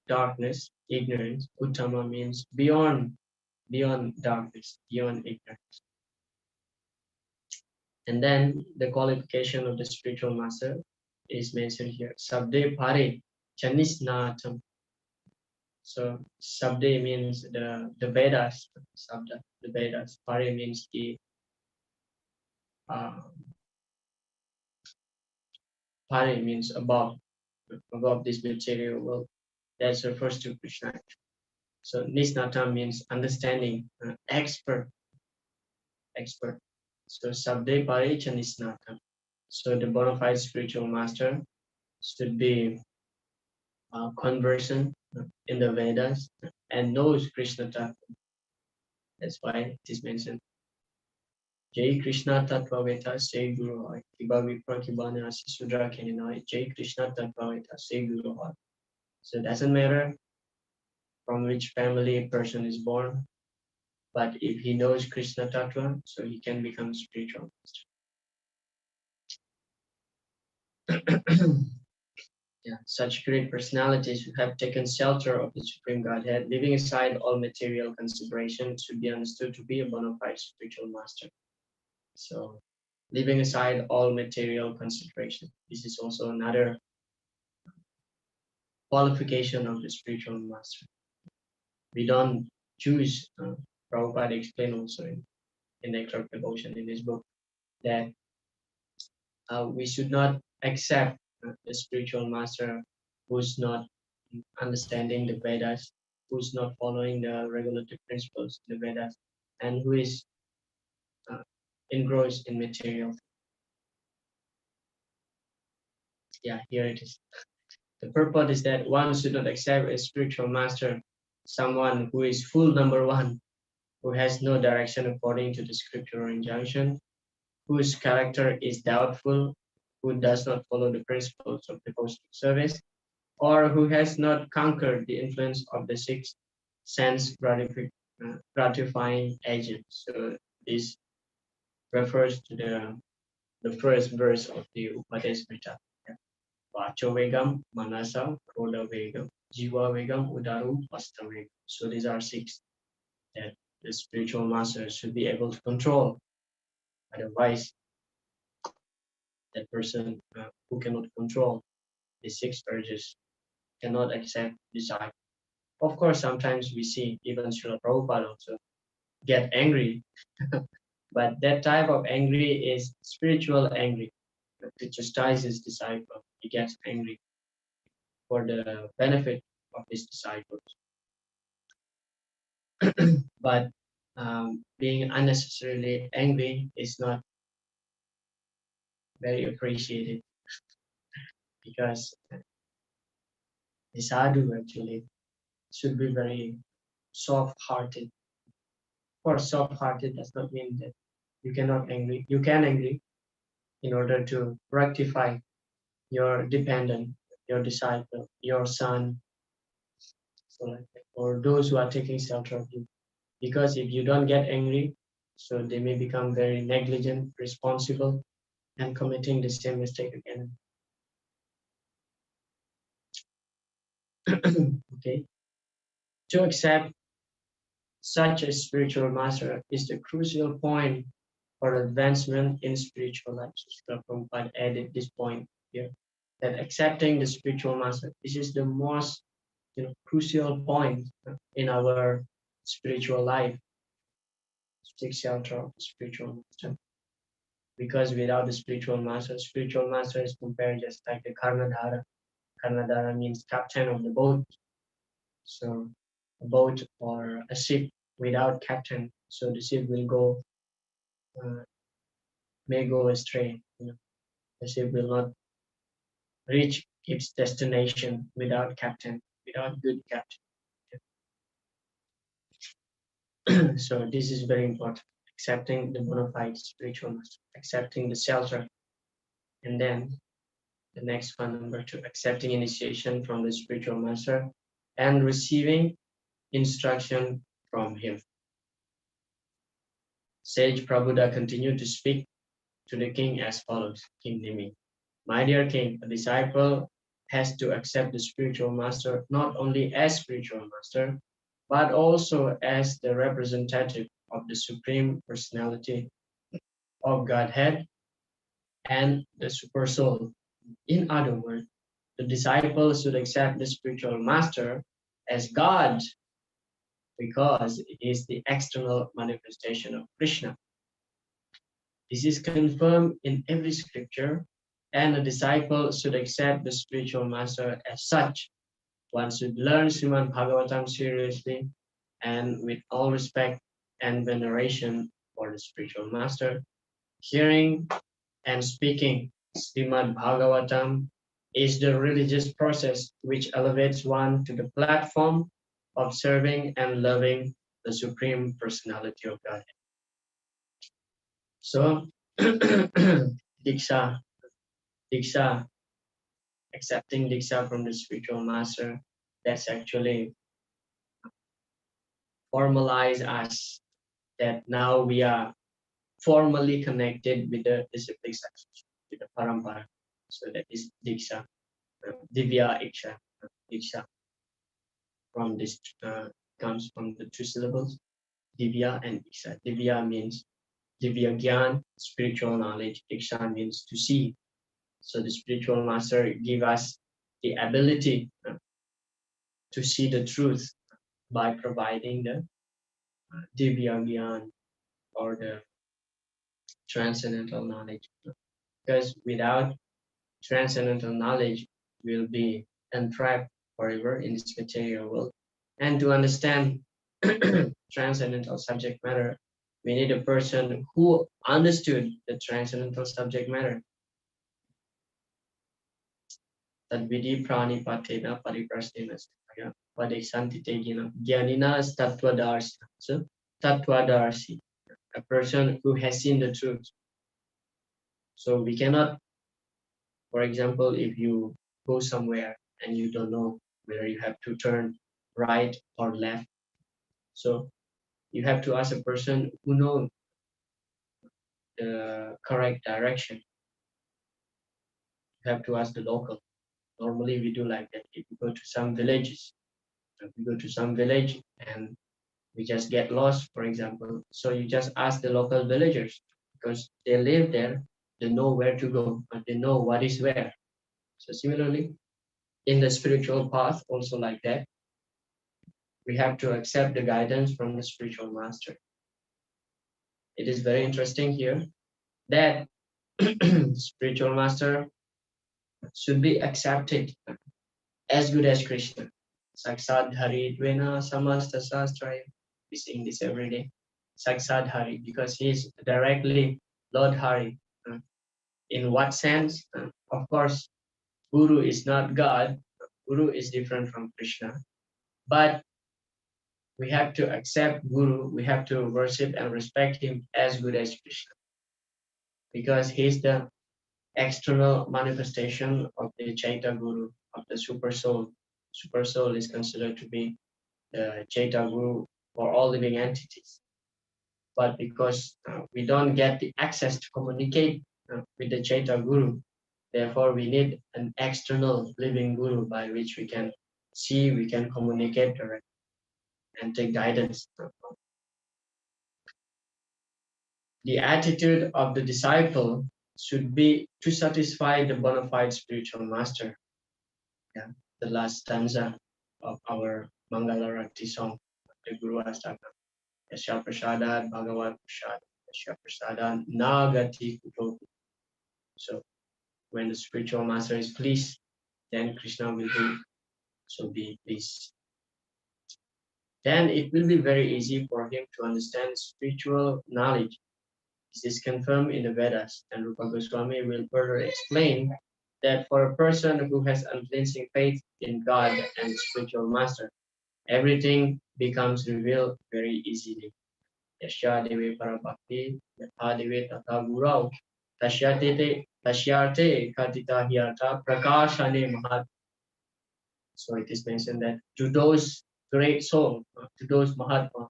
darkness, ignorance. Uttama means beyond darkness, beyond ignorance. And then the qualification of the spiritual master is mentioned here. Sabde Pare Chanisnatam. So Sabde means the Vedas, Sabda, the Vedas. Pare means the uh, Pare means above this material world. That refers to Krishna. So Nisnata means understanding, expert. So Sabde Pare cha Nisnata. So the bona fide spiritual master should be conversant in the Vedas and knows Krishna Tattva. That's why it is mentioned. Jai Krishna Tattva Veta Say Guru Hoy. Kiba Vipra Kibana Sudra Keninoy. Jai Krishna Tattva Veta Say Guru Hoy. So it doesn't matter from which family a person is born, but if he knows Krishna Tattva, so he can become spiritual master. Yeah, such great personalities who have taken shelter of the Supreme Godhead, leaving aside all material consideration, should be understood to be a bona fide spiritual master. So, leaving aside all material consideration, this is also another qualification of the spiritual master. We don't choose, Prabhupada explained also in Nectar of Devotion in his book, that we should not accept the spiritual master who's not understanding the Vedas, who's not following the regulative principles in the Vedas, and who is uh, engrossed in material. Yeah, here it is. The purport is that one should not accept a spiritual master, someone who is full number one, who has no direction according to the scriptural injunction, whose character is doubtful, who does not follow the principles of devotional service, or who has not conquered the influence of the six sense gratifying agents. So this refers to the first verse of the Upadesmrita. Vacho Vegam, Manasa, Kroda Vegam, Jiva Vegam, Udarum, Vasta Vegam. So these are six that the spiritual master should be able to control. Otherwise, that person who cannot control the six urges cannot accept desire. Of course, sometimes we see even Srila Prabhupada also get angry, but that type of angry is spiritual angry. To chastise his disciple, he gets angry for the benefit of his disciples. But being unnecessarily angry is not very appreciated, because the sadhu actually should be very soft-hearted. Of course, soft-hearted does not mean that you cannot angry. You can angry in order to rectify your dependent, your disciple, your son, so like that, or those who are taking shelter of you. Because if you don't get angry, so they may become very negligent, responsible, and committing the same mistake again. Okay. To accept such a spiritual master is the crucial point for advancement in spiritual life. So Prabhupada added this point here, that accepting the spiritual master, this is the most crucial point in our spiritual life, to take shelter of the spiritual master. Because without the spiritual master is compared just like the Karnadhara. Karnadhara means captain of the boat. So a boat or a ship without captain, so the ship will go, may go astray. The ship will not reach its destination without captain, without good captain. So this is very important. Accepting the bona fide spiritual master, accepting the shelter, and then the next one, number two, accepting initiation from the spiritual master and receiving instruction from him. Sage Prabhupada continued to speak to the king as follows. King Nimi, my dear king, a disciple has to accept the spiritual master not only as spiritual master, but also as the representative of the Supreme Personality of Godhead and the Super Soul. In other words, the disciple should accept the spiritual master as God because it is the external manifestation of Krishna. This is confirmed in every scripture, and a disciple should accept the spiritual master as such. One should learn Srimad Bhagavatam seriously and with all respect and veneration for the spiritual master. Hearing and speaking Srimad Bhagavatam is the religious process which elevates one to the platform of serving and loving the Supreme Personality of Godhead. So, Diksha, accepting Diksha from the spiritual master, that's actually formalize us that now we are formally connected with the disciplic succession, with the parampara. So that is Diksha, Divya Iksha, Diksha. From this comes from the two syllables, Divya and Iksha. Divya means Divya Gyan, spiritual knowledge. Iksha means to see. So the spiritual master give us the ability to see the truth by providing the Divya Gyan or the transcendental knowledge. Because without transcendental knowledge, we'll be entrapped forever in this material world. And to understand transcendental subject matter, we need a person who understood the transcendental subject matter. Tadvidi prani patena pariprasnena staya padesantitejina gyanina tattvadarsi. So tattvadarsi, a person who has seen the truth. So we cannot, for example, if you go somewhere and you don't know whether you have to turn right or left, so you have to ask a person who knows the correct direction. You have to ask the local. Normally we do like that. If we go to some villages, if we go to some village and we just get lost, for example, so you just ask the local villagers because they live there, they know where to go, but they know what is where. So similarly, in the spiritual path, also like that, we have to accept the guidance from the spiritual master. It is very interesting here that spiritual master should be accepted as good as Krishna. Saksad Hari Dvena Samasta Sastraya. We sing this every day. Saksad Hari, because he is directly Lord Hari. In what sense? Of course, Guru is not God. Guru is different from Krishna. But we have to accept Guru, we have to worship and respect him as good as Krishna. Because he's the external manifestation of the Chaita Guru, of the Super Soul. Super Soul is considered to be the Chaita Guru for all living entities. But because we don't get the access to communicate with the Chaita Guru, therefore we need an external living Guru by which we can see, we can communicate directly and take guidance. The attitude of the disciple should be to satisfy the bona fide spiritual master. Yeah, the last stanza of our Mangalarati song, the Guru Astaka. Yasha Prasadat Bhagavat Prasad, Yasha Prasadat Nagati Kutoku. So when the spiritual master is pleased, then Krishna will be so be pleased. Then it will be very easy for him to understand spiritual knowledge. This is confirmed in the Vedas, and Rupa Goswami will further explain that for a person who has unflinching faith in God and spiritual master, everything becomes revealed very easily. Yasya deve parabhakti, yatha deve tatha gurau, tasyate katita hyartha prakashane mahat. So it is mentioned that to those great souls, to those Mahatma,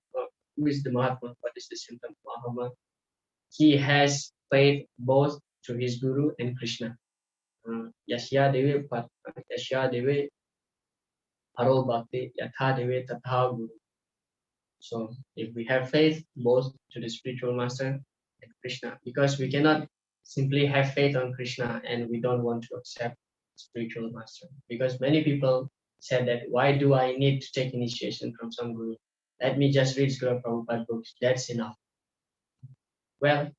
who is the Mahatma? What is the symptom of Mahatma? He has faith both to his Guru and Krishna. Yasya deve haro bhakti, yatha deve tatha guru. So if we have faith both to the spiritual master and Krishna, because we cannot simply have faith on Krishna and we don't want to accept spiritual master, because many people said that why do I need to take initiation from some guru? Let me just read Srila Prabhupada books. That's enough. Well,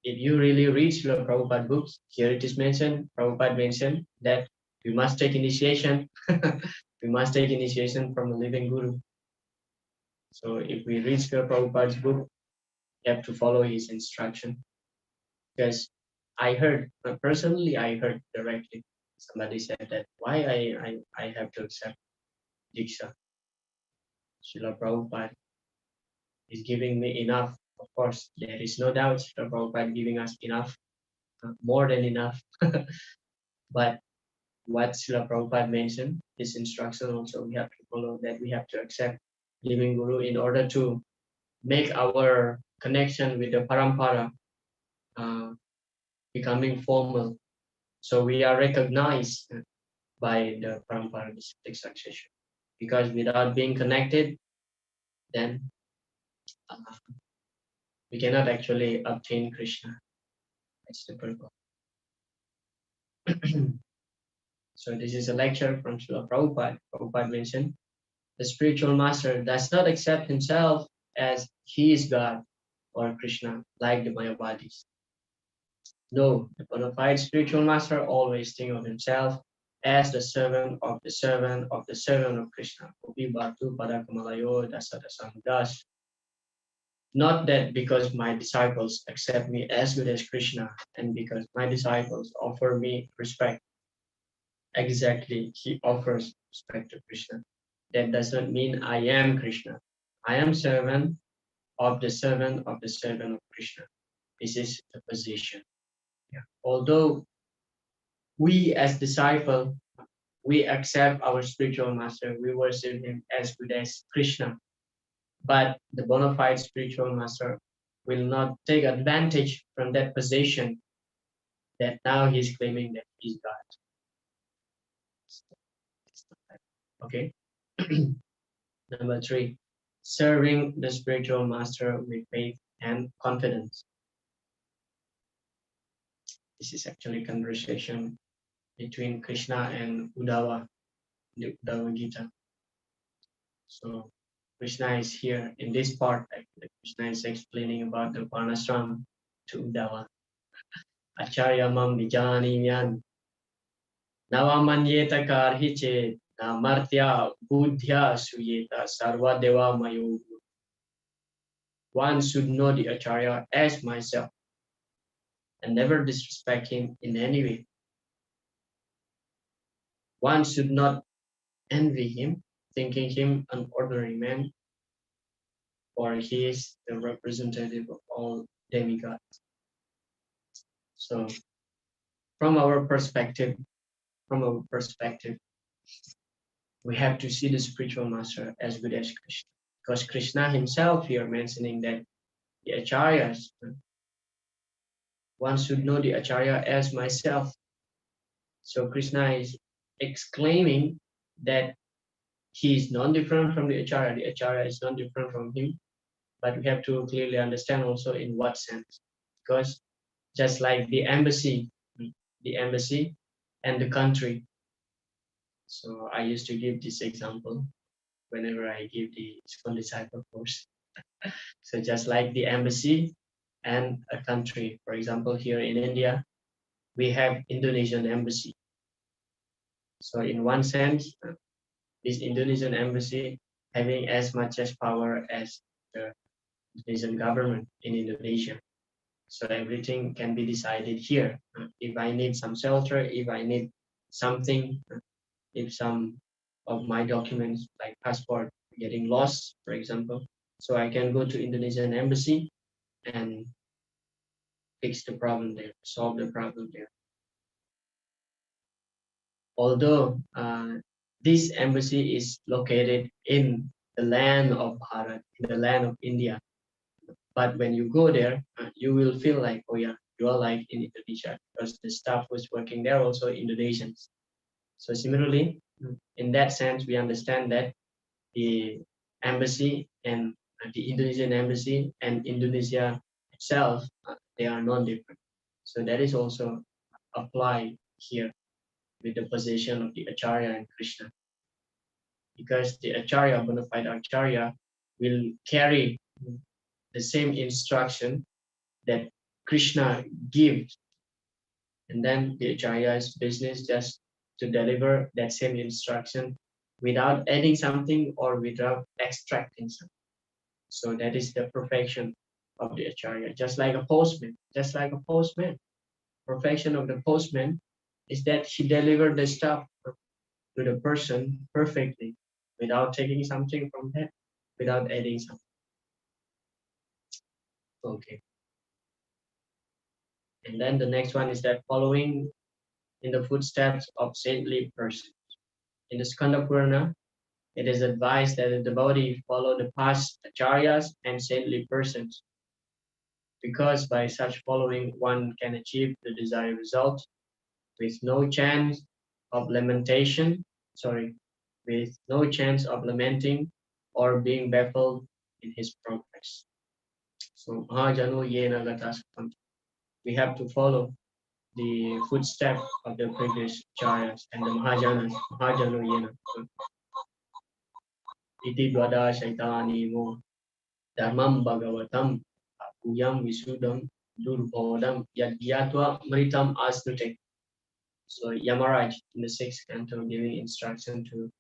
if you really read Srila Prabhupada books, here it is mentioned, Prabhupada mentioned that we must take initiation. We must take initiation from a living guru. So if we read Srila Prabhupada's book, we have to follow his instruction. Because I heard, personally, I heard directly, somebody said that why I have to accept Diksha. Srila Prabhupada is giving me enough. Of course, there is no doubt Srila Prabhupada giving us enough, more than enough. But what Srila Prabhupada mentioned, his instruction also we have to follow, that we have to accept living guru in order to make our connection with the parampara becoming formal. So we are recognized by the parampara succession. Because without being connected, then we cannot actually obtain Krishna. That's the purpose. So this is a lecture from Srila Prabhupada. Prabhupada mentioned, the spiritual master does not accept himself as he is God or Krishna, like the Mayavadis. No, the bona fide spiritual master always thinks of himself as the servant of the servant of the servant of Krishna. Not that because my disciples accept me as good as Krishna and because my disciples offer me respect. Exactly, he offers respect to Krishna. That does not mean I am Krishna. I am servant of the servant of the servant of Krishna. This is the position. Yeah. Although we as disciple, we accept our spiritual master, we worship him as good as Krishna. But the bona fide spiritual master will not take advantage from that position that now he's claiming that he's God. Okay. Number 3, serving the spiritual master with faith and confidence. This is actually conversation between Krishna and Uddhava, the Uddhava Gita. So Krishna is here in this part. Krishna is explaining about the Varnashram to Uddhava. Acharya mam vijanimyan navamanyeta karhiche namartya buddhya suyeta sarva deva mayo. One should know the Acharya as myself and never disrespect him in any way. One should not envy him, thinking him an ordinary man, for he is the representative of all demigods. So from our perspective, we have to see the spiritual master as good as Krishna. Because Krishna himself here mentioning that the acharyas, one should know the acharya as myself. So Krishna is exclaiming that he is non-different from the acharya is non-different from him. But we have to clearly understand also in what sense. Because just like the embassy and the country. So I used to give this example whenever I give the school disciple course. So just like the embassy and a country, for example, here in India, we have Indonesian embassy. So in one sense, this Indonesian embassy having as much as power as the Indonesian government in Indonesia. So everything can be decided here. If I need some shelter, if I need something, if some of my documents like passport getting lost, for example, so I can go to Indonesian embassy and fix the problem there, solve the problem there. Although this embassy is located in the land of Bharat, in the land of India, but when you go there, you will feel like, oh yeah, you are like in Indonesia, because the staff who's working there also Indonesians. So similarly, in that sense, we understand that the embassy and the Indonesian embassy and Indonesia itself, they are non-different. So that is also applied here with the position of the Acharya and Krishna. because the acharya, bona fide acharya, will carry the same instruction that Krishna gives, and then the acharya's business just to deliver that same instruction without adding something or without extracting something. So that is the perfection of the acharya, just like a postman, just like a postman. Perfection of the postman is that he delivered the stuff to the person perfectly without taking something from that, without adding something. Okay. And then the next one is that following in the footsteps of saintly persons. In the Skanda Purana, it is advised that the devotee follow the past acharyas and saintly persons, because by such following one can achieve the desired result with no chance of lamentation, sorry, with no chance of lamenting or being baffled in his progress. So Mahajano Yena Gatas, we have to follow the footstep of the previous acharyas and the Mahajanas, Mahajano Yena. Iti dwada shaitani mo dharmam bhagavatam uyam visudam durbodam yadyatva mritam asnute. So Yamaraj in the sixth canto giving instruction to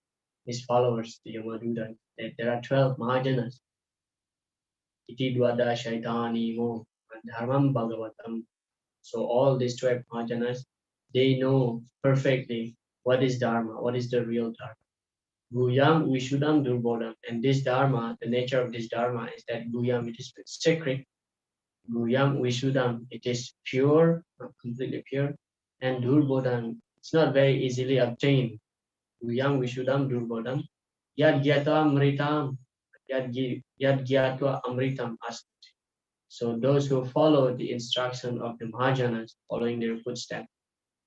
his followers, the Yamaduta, that there are 12 Mahajanas. Iti dwada shaitani mo dharmam bhagavatam. So all these 12 Mahajanas, they know perfectly what is Dharma, what is the real Dharma. Guyam Vishudam Durbodam. And this Dharma, the nature of this Dharma is that Guyam, it is sacred. Guyam Vishudam, it is pure, not completely pure. And Durbodam, it's not very easily obtained. Guyam Vishudam Durbodam. Yad Gyata Amritam. Yad Gyatva Amritam Ast. So those who follow the instruction of the Mahajanas, following their footsteps,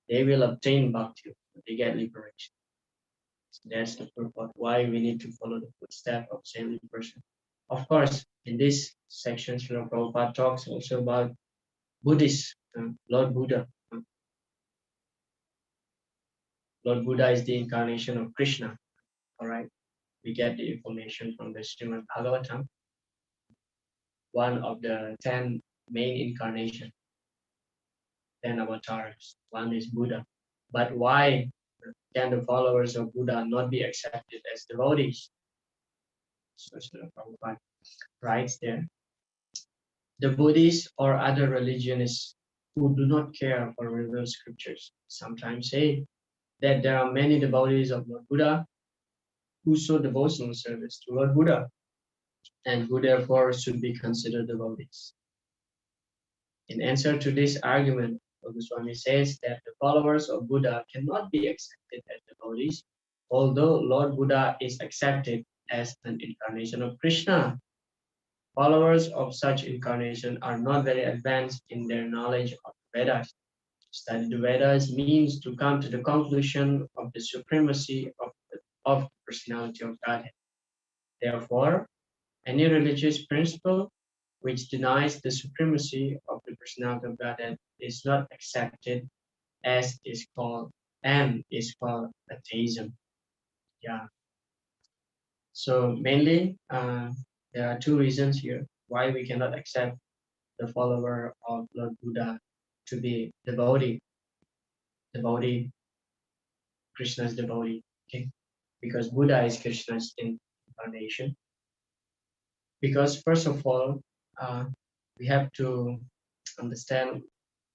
they will obtain bhakti, they get liberation. So that's the purport why we need to follow the footsteps of saintly person. Of course, in this section, Srila Prabhupada talks also about Buddhist, Lord Buddha. Lord Buddha is the incarnation of Krishna. All right, we get the information from the Srimad Bhagavatam, one of the 10 main incarnations, 10 avatars. One is Buddha. But why can the followers of Buddha not be accepted as devotees? So Srila Prabhupada writes there, the Buddhists or other religionists who do not care for revealed scriptures sometimes say that there are many devotees of Lord Buddha who show devotional service to Lord Buddha and who therefore should be considered devotees. In answer to this argument, Goswami says that the followers of Buddha cannot be accepted as devotees, although Lord Buddha is accepted as an incarnation of Krishna. Followers of such incarnation are not very advanced in their knowledge of the Vedas. Study the Vedas means to come to the conclusion of the supremacy of the personality of Godhead. Therefore, any religious principle which denies the supremacy of the personality of Godhead is not accepted as is called atheism. Yeah. So mainly, there are two reasons here why we cannot accept the follower of Lord Buddha to be devotee, Krishna's devotee. Okay, because Buddha is Krishna's incarnation. Because first of all, we have to understand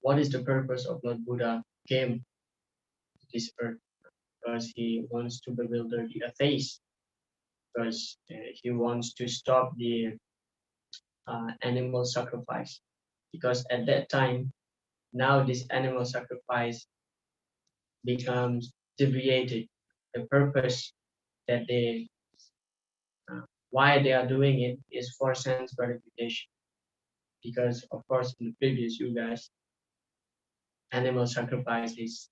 what is the purpose of Lord Buddha came to this earth, because he wants to bewilder the atheists, because he wants to stop the animal sacrifice, because at that time, now this animal sacrifice becomes deviated. The purpose that uh, why they are doing it is for sense gratification, because of course in the previous yugas, animal sacrifice is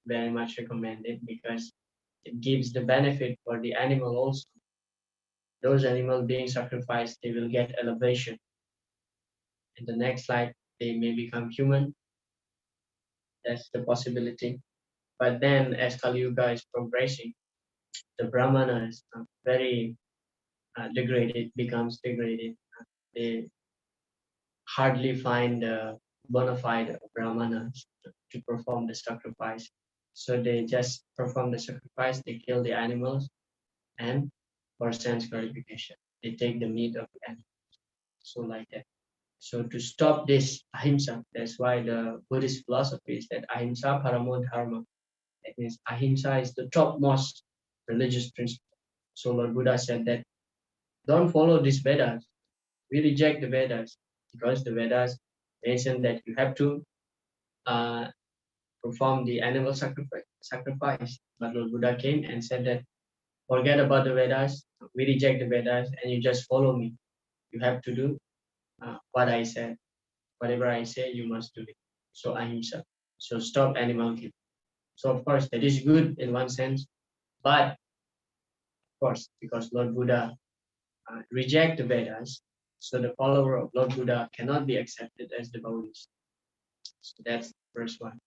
very much recommended because it gives the benefit for the animal also. Those animals being sacrificed, they will get elevation. In the next life, they may become human. That's the possibility. But then, as Kali Yuga is progressing, the Brahmanas very degraded, becomes degraded. They hardly find bona fide Brahmanas to perform the sacrifice. So they just perform the sacrifice, they kill the animals, and for sense gratification, they take the meat of the animal. So like that. So to stop this ahimsa, that's why the Buddhist philosophy is that ahimsa paramo dharma. That means ahimsa is the topmost religious principle. So Lord Buddha said that don't follow these Vedas. We reject the Vedas because the Vedas mention that you have to uh, perform the animal sacrifice. But Lord Buddha came and said that forget about the Vedas. We reject the Vedas, and you just follow me. You have to do what I said. Whatever I say, you must do it. So ahimsa. So stop animal killing. So of course that is good in one sense, but of course because Lord Buddha reject the Vedas, so the follower of Lord Buddha cannot be accepted as devotees. So that's the first one,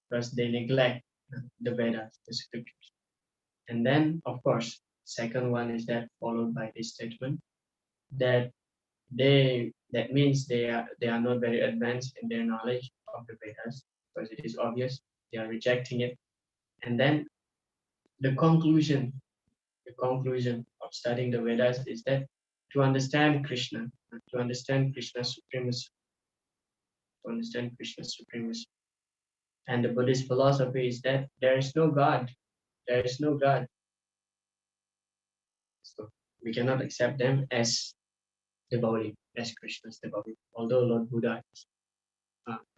because they neglect the Vedas, the scriptures. And then, of course, second one is that followed by this statement that that means they are not very advanced in their knowledge of the Vedas, because it is obvious they are rejecting it. And then the conclusion of studying the Vedas is that to understand Krishna, to understand Krishna's supremacy, to understand Krishna's supremacy. And the Buddhist philosophy is that there is no God. There is no God. So we cannot accept them as devotee, as Krishna's devotee. Although Lord Buddha is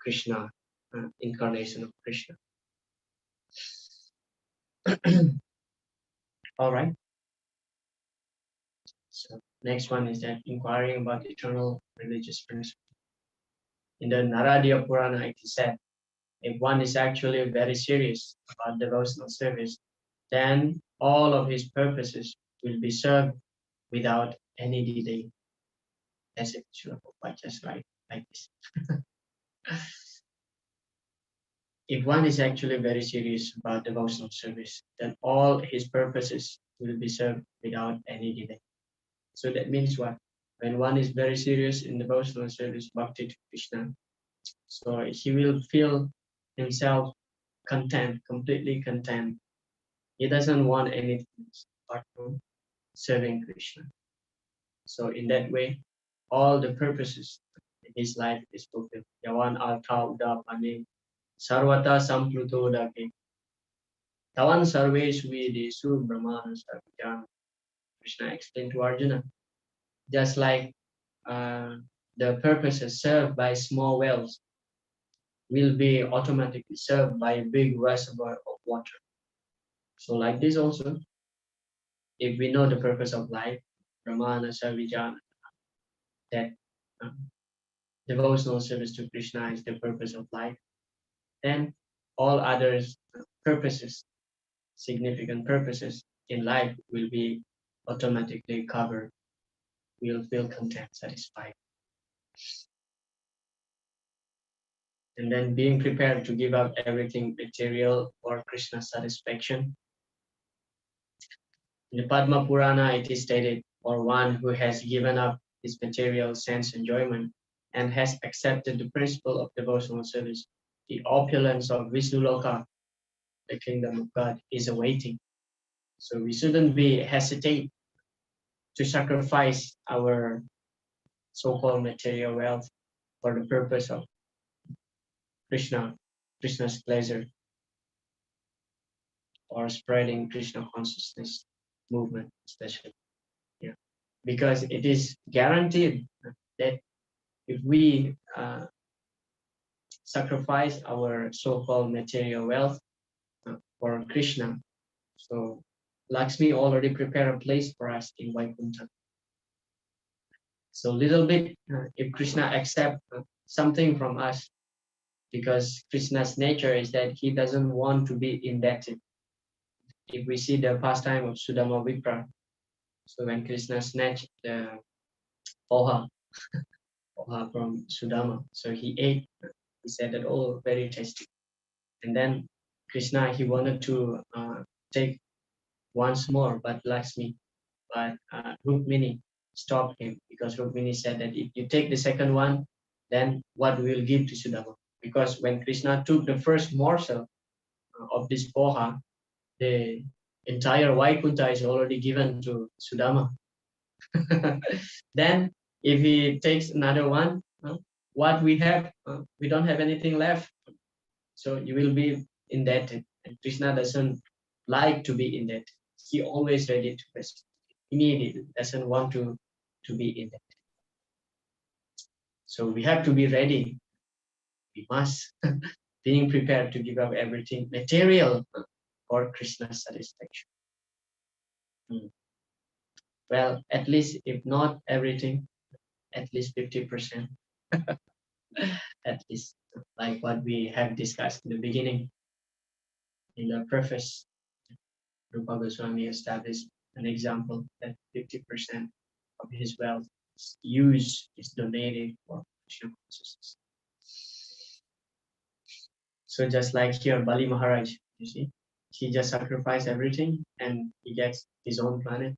Krishna, incarnation of Krishna. All right. So next one is that inquiring about eternal religious principle. In the Naradiya Purana, it is said, if one is actually very serious about devotional service, then all of his purposes will be served without any delay. That's it, Srila Prabhupada, just like this. If one is actually very serious about devotional service, then all his purposes will be served without any delay. So that means what? When one is very serious in devotional service, bhakti to Krishna, so he will feel himself content, completely content. He doesn't want anything apart from serving Krishna. So in that way, all the purposes in his life is fulfilled. Yavan artha udapane sarvata sampluto dake tavan sarveshu vedesu brahmana sarvijana. Krishna explained to Arjuna, just like uh, the purposes served by small wells will be automatically served by a big reservoir of water. So like this also, if we know the purpose of life, Brahmana Sarvijana, that um, devotional service to Krishna is the purpose of life, then all others purposes, significant purposes in life will be automatically covered. We'll feel content, satisfied. And then being prepared to give up everything material for Krishna's satisfaction. In the Padma Purana, it is stated, for one who has given up his material sense enjoyment and has accepted the principle of devotional service, the opulence of Vishnuloka, the kingdom of God, is awaiting. So we shouldn't be hesitate to sacrifice our so-called material wealth for the purpose of Krishna's pleasure, or spreading Krishna consciousness movement, especially. Yeah. Because it is guaranteed that if we sacrifice our so-called material wealth for Krishna, so Lakshmi already prepared a place for us in Vaikuntha. So little bit, if Krishna accept something from us, because Krishna's nature is that he doesn't want to be indebted. If we see the pastime of Sudama Vipra, so when Krishna snatched the poha from Sudama, so he ate, he said that, oh, very tasty. And then Krishna, he wanted to take once more, but Rukmini stopped him because Rukmini said that if you take the second one, then what we will give to Sudama? Because when Krishna took the first morsel of this poha, the entire Vaikunta is already given to Sudama. Then if he takes another one, what we have, we don't have anything left. So you will be indebted. And Krishna doesn't like to be indebted. He always ready to rest. Immediately doesn't want to be indebted. So we have to be ready. We must being prepared to give up everything material for Krishna's satisfaction. Well, at least if not everything, at least 50%. At least like what we have discussed in the beginning. In the preface, Rupa Goswami established an example that 50% of his wealth is donated for Krishna consciousness. So just like here, Bali Maharaj, you see, he just sacrificed everything and he gets his own planet.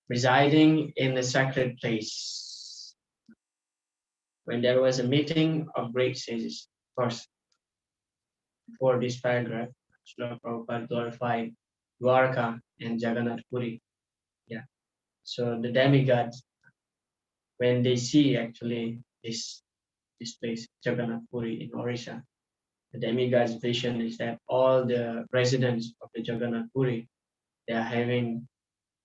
Residing in the sacred place. When there was a meeting of great sages, of course, before this paragraph, Srila Prabhupada glorified Dwarka and Jagannath Puri. Yeah. So the demigods, when they see actually this place, Jagannath Puri in Orissa, the demigod's vision is that all the residents of the Jagannath Puri, they are having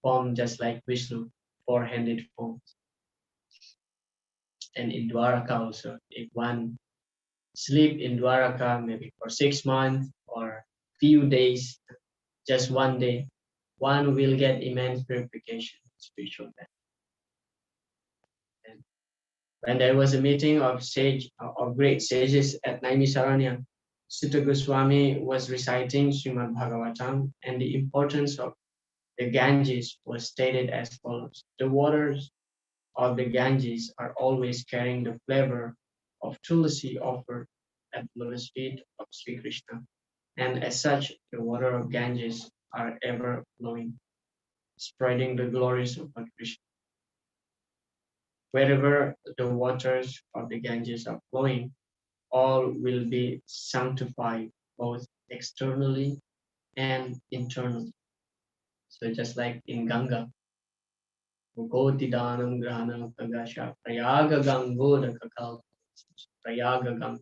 form just like Vishnu, four-handed forms. And in Dwaraka also, if one sleep in Dwaraka maybe for 6 months or few days, just one day, one will get immense purification, spiritual benefit. And when there was a meeting of great sages at Naimisaranya, Sutta Goswami was reciting Srimad Bhagavatam, and the importance of the Ganges was stated as follows: the waters of the Ganges are always carrying the flavor of tulsi offered at the lotus feet of Sri Krishna, and as such, the water of Ganges are ever flowing, spreading the glories of Lord Krishna. Wherever the waters of the Ganges are flowing, all will be sanctified both externally and internally. So just like in Ganga, Gotidanam Grahanam Kagasha Prayaga Gangoda Kakal Prayaga Ganga.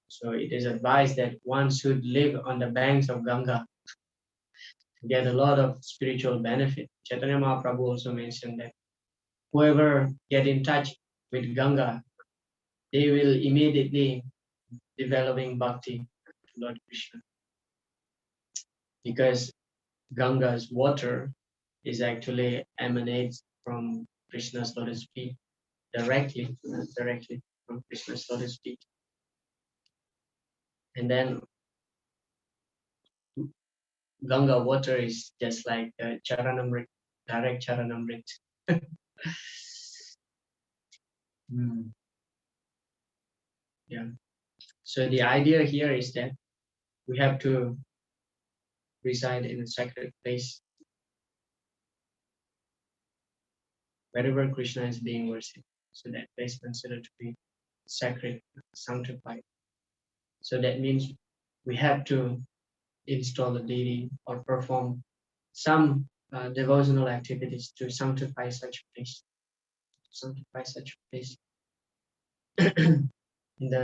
So it is advised that one should live on the banks of Ganga to get a lot of spiritual benefit. Chaitanya Mahaprabhu also mentioned that whoever get in touch with Ganga, they will immediately developing bhakti to Lord Krishna. Because Ganga's water is actually emanates from Krishna's lotus feet directly from Krishna's lotus feet. And then Ganga water is just like Charanamrit, direct Charanamrit. Yeah. So the idea here is that we have to reside in a sacred place wherever Krishna is being worshipped. So that place is considered to be sacred, sanctified. So that means we have to install a deity or perform some devotional activities to sanctify such a place. Sanctify such a place. in the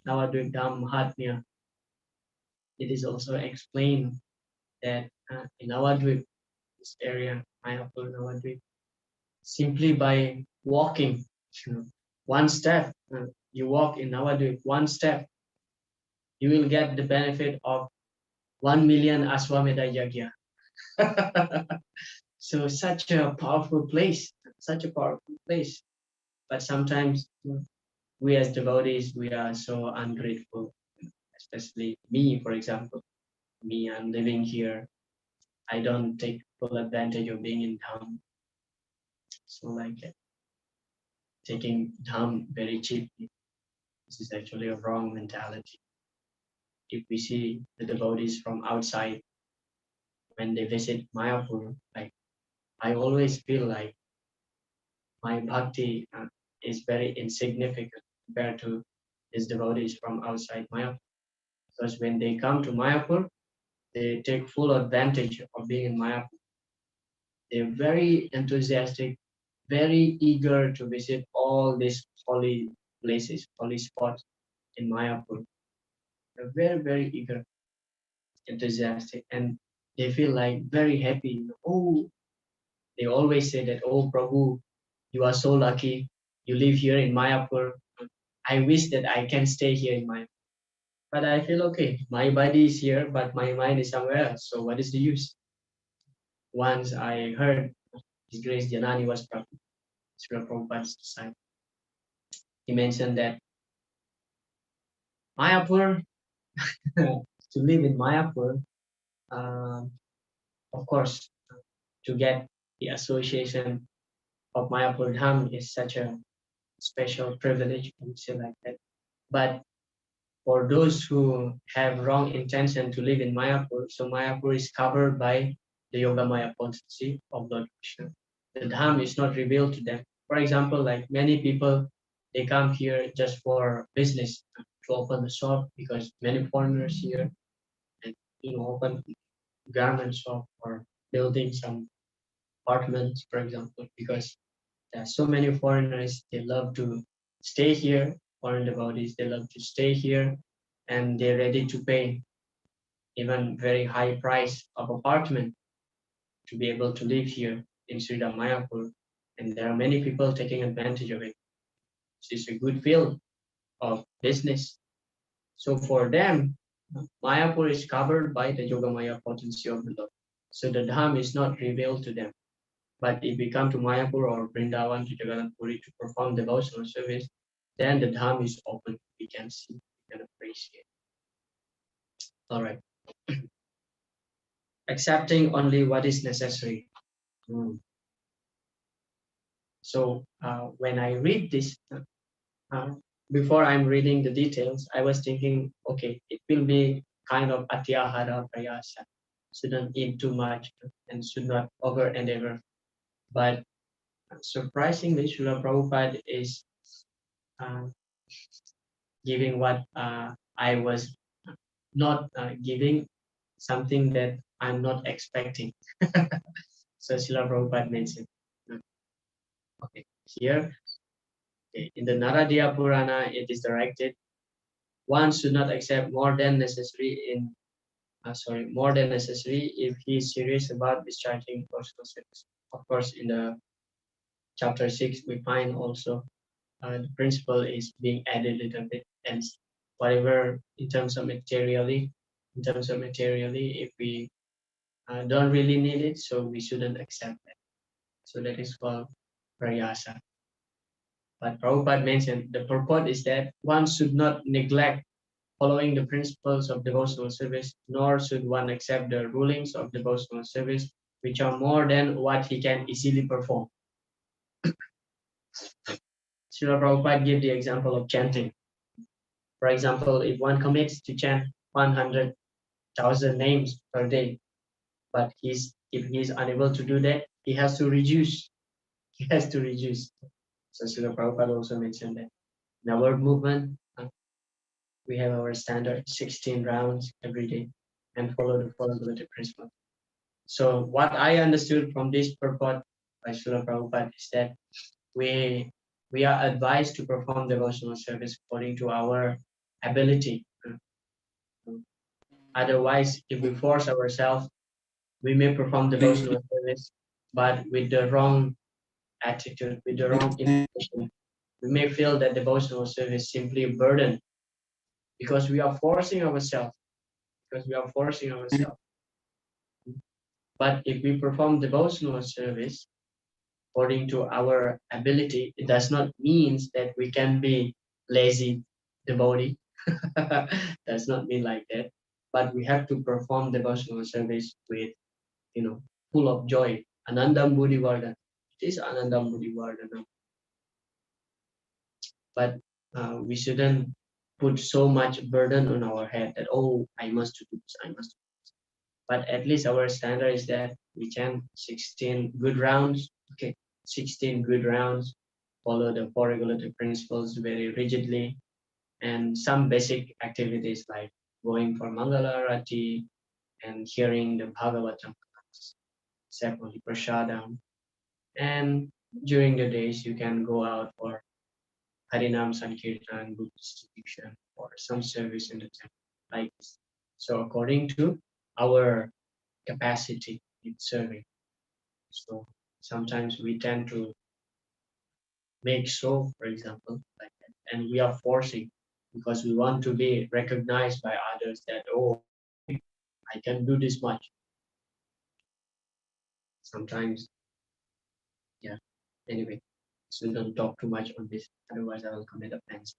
Navadvip Dham Mahatmya, it is also explained that in Navadvip, this area, Mayapur Navadvip, simply by walking, one step, you walk in Navadvip, one step, you will get the benefit of 1 million Aswamedha Yagya. So such a powerful place, such a powerful place. But sometimes we as devotees, we are so ungrateful, especially me, for example. Me, I'm living here. I don't take full advantage of being in Dham. So like taking Dham very cheaply. This is actually a wrong mentality. if we see the devotees from outside when they visit Mayapur, like I always feel like my bhakti is very insignificant compared to these devotees from outside Mayapur. Because when they come to Mayapur, they take full advantage of being in Mayapur. They're very enthusiastic, very eager to visit all these holy places, holy spots in Mayapur. They're very, very eager, enthusiastic, and they feel like very happy. Oh, they always say that, oh, Prabhu, you are so lucky. You live here in Mayapur. I wish that I can stay here in Mayapur. But I feel okay. My body is here, but my mind is somewhere else. So what is the use? Once I heard His Grace Janani was Srila Prabhupada's disciple. He mentioned that Mayapur, to live in Mayapur, um, of course, to get the association of Mayapur Dham is such a special privilege, I would say like that. But for those who have wrong intention to live in Mayapur, so Mayapur is covered by the Yoga Maya potency of Lord Krishna. The Dham is not revealed to them. For example, like many people, they come here just for business, to open a shop because many foreigners here, and open garment shop or building some apartments, for example, because there are so many foreigners, they love to stay here, foreign devotees, they love to stay here, and they're ready to pay even very high price of apartment to be able to live here in Sridham Mayapur. And there are many people taking advantage of it. It's a good field of business. So for them, Mayapur is covered by the Yogamaya potency of the Lord. So the Dham is not revealed to them. But if we come to Mayapur or Vrindavan to Jagannath Puri to perform devotional service, then the Dham is open. We can see, we can appreciate. All right. Accepting only what is necessary. So when I read this, before I'm reading the details, I was thinking, okay, it will be kind of atyahara prayasa. Shouldn't eat too much and should not over endeavor. But surprisingly, Srila Prabhupada is uh, giving what I was not giving, something that I'm not expecting. So Srila Prabhupada mentioned. Okay, here in the Naradiya Purana, it is directed, one should not accept more than necessary more than necessary if he is serious about discharging personal service. Of course, in the chapter 6, we find also the principle is being added a little bit, and whatever in terms of materially, if we don't really need it, so we shouldn't accept that. So that is called prayasa. But Prabhupada mentioned the purport is that one should not neglect following the principles of devotional service, nor should one accept the rulings of devotional service, which are more than what he can easily perform. Srila Prabhupada gave the example of chanting. For example, if one commits to chant 100,000 names per day, but if he is unable to do that, he has to reduce. He has to reduce. So Srila Prabhupada also mentioned that. In our movement, we have our standard 16 rounds every day and follow the principle. So what I understood from this purport by Srila Prabhupada is that we are advised to perform devotional service according to our ability. Otherwise, if we force ourselves, we may perform devotional service, but with the wrong attitude, with the wrong intention. We may feel that devotional service is simply a burden because we are forcing ourselves. But if we perform devotional service according to our ability, it does not mean that we can be lazy devotee. Does not mean like that. But we have to perform devotional service with, full of joy. Anandam Buddhi Vardhana. It is Anandam Buddhi Vardhana. But we shouldn't put so much burden on our head that, oh, I must do this, I must. But at least our standard is that we chant 16 good rounds. Okay, 16 good rounds, follow the four regulative principles very rigidly, and some basic activities like going for Mangala Arati and hearing the Bhagavatam, accept only prasadam. And during the days, you can go out for Harinam Sankirtan, book distribution, or some service in the temple, like this. So according to our capacity in serving. So sometimes we tend to make show, for example, like that, and we are forcing because we want to be recognized by others that, oh, I can do this much. Sometimes, yeah. Anyway, so don't talk too much on this, otherwise I will commit offense.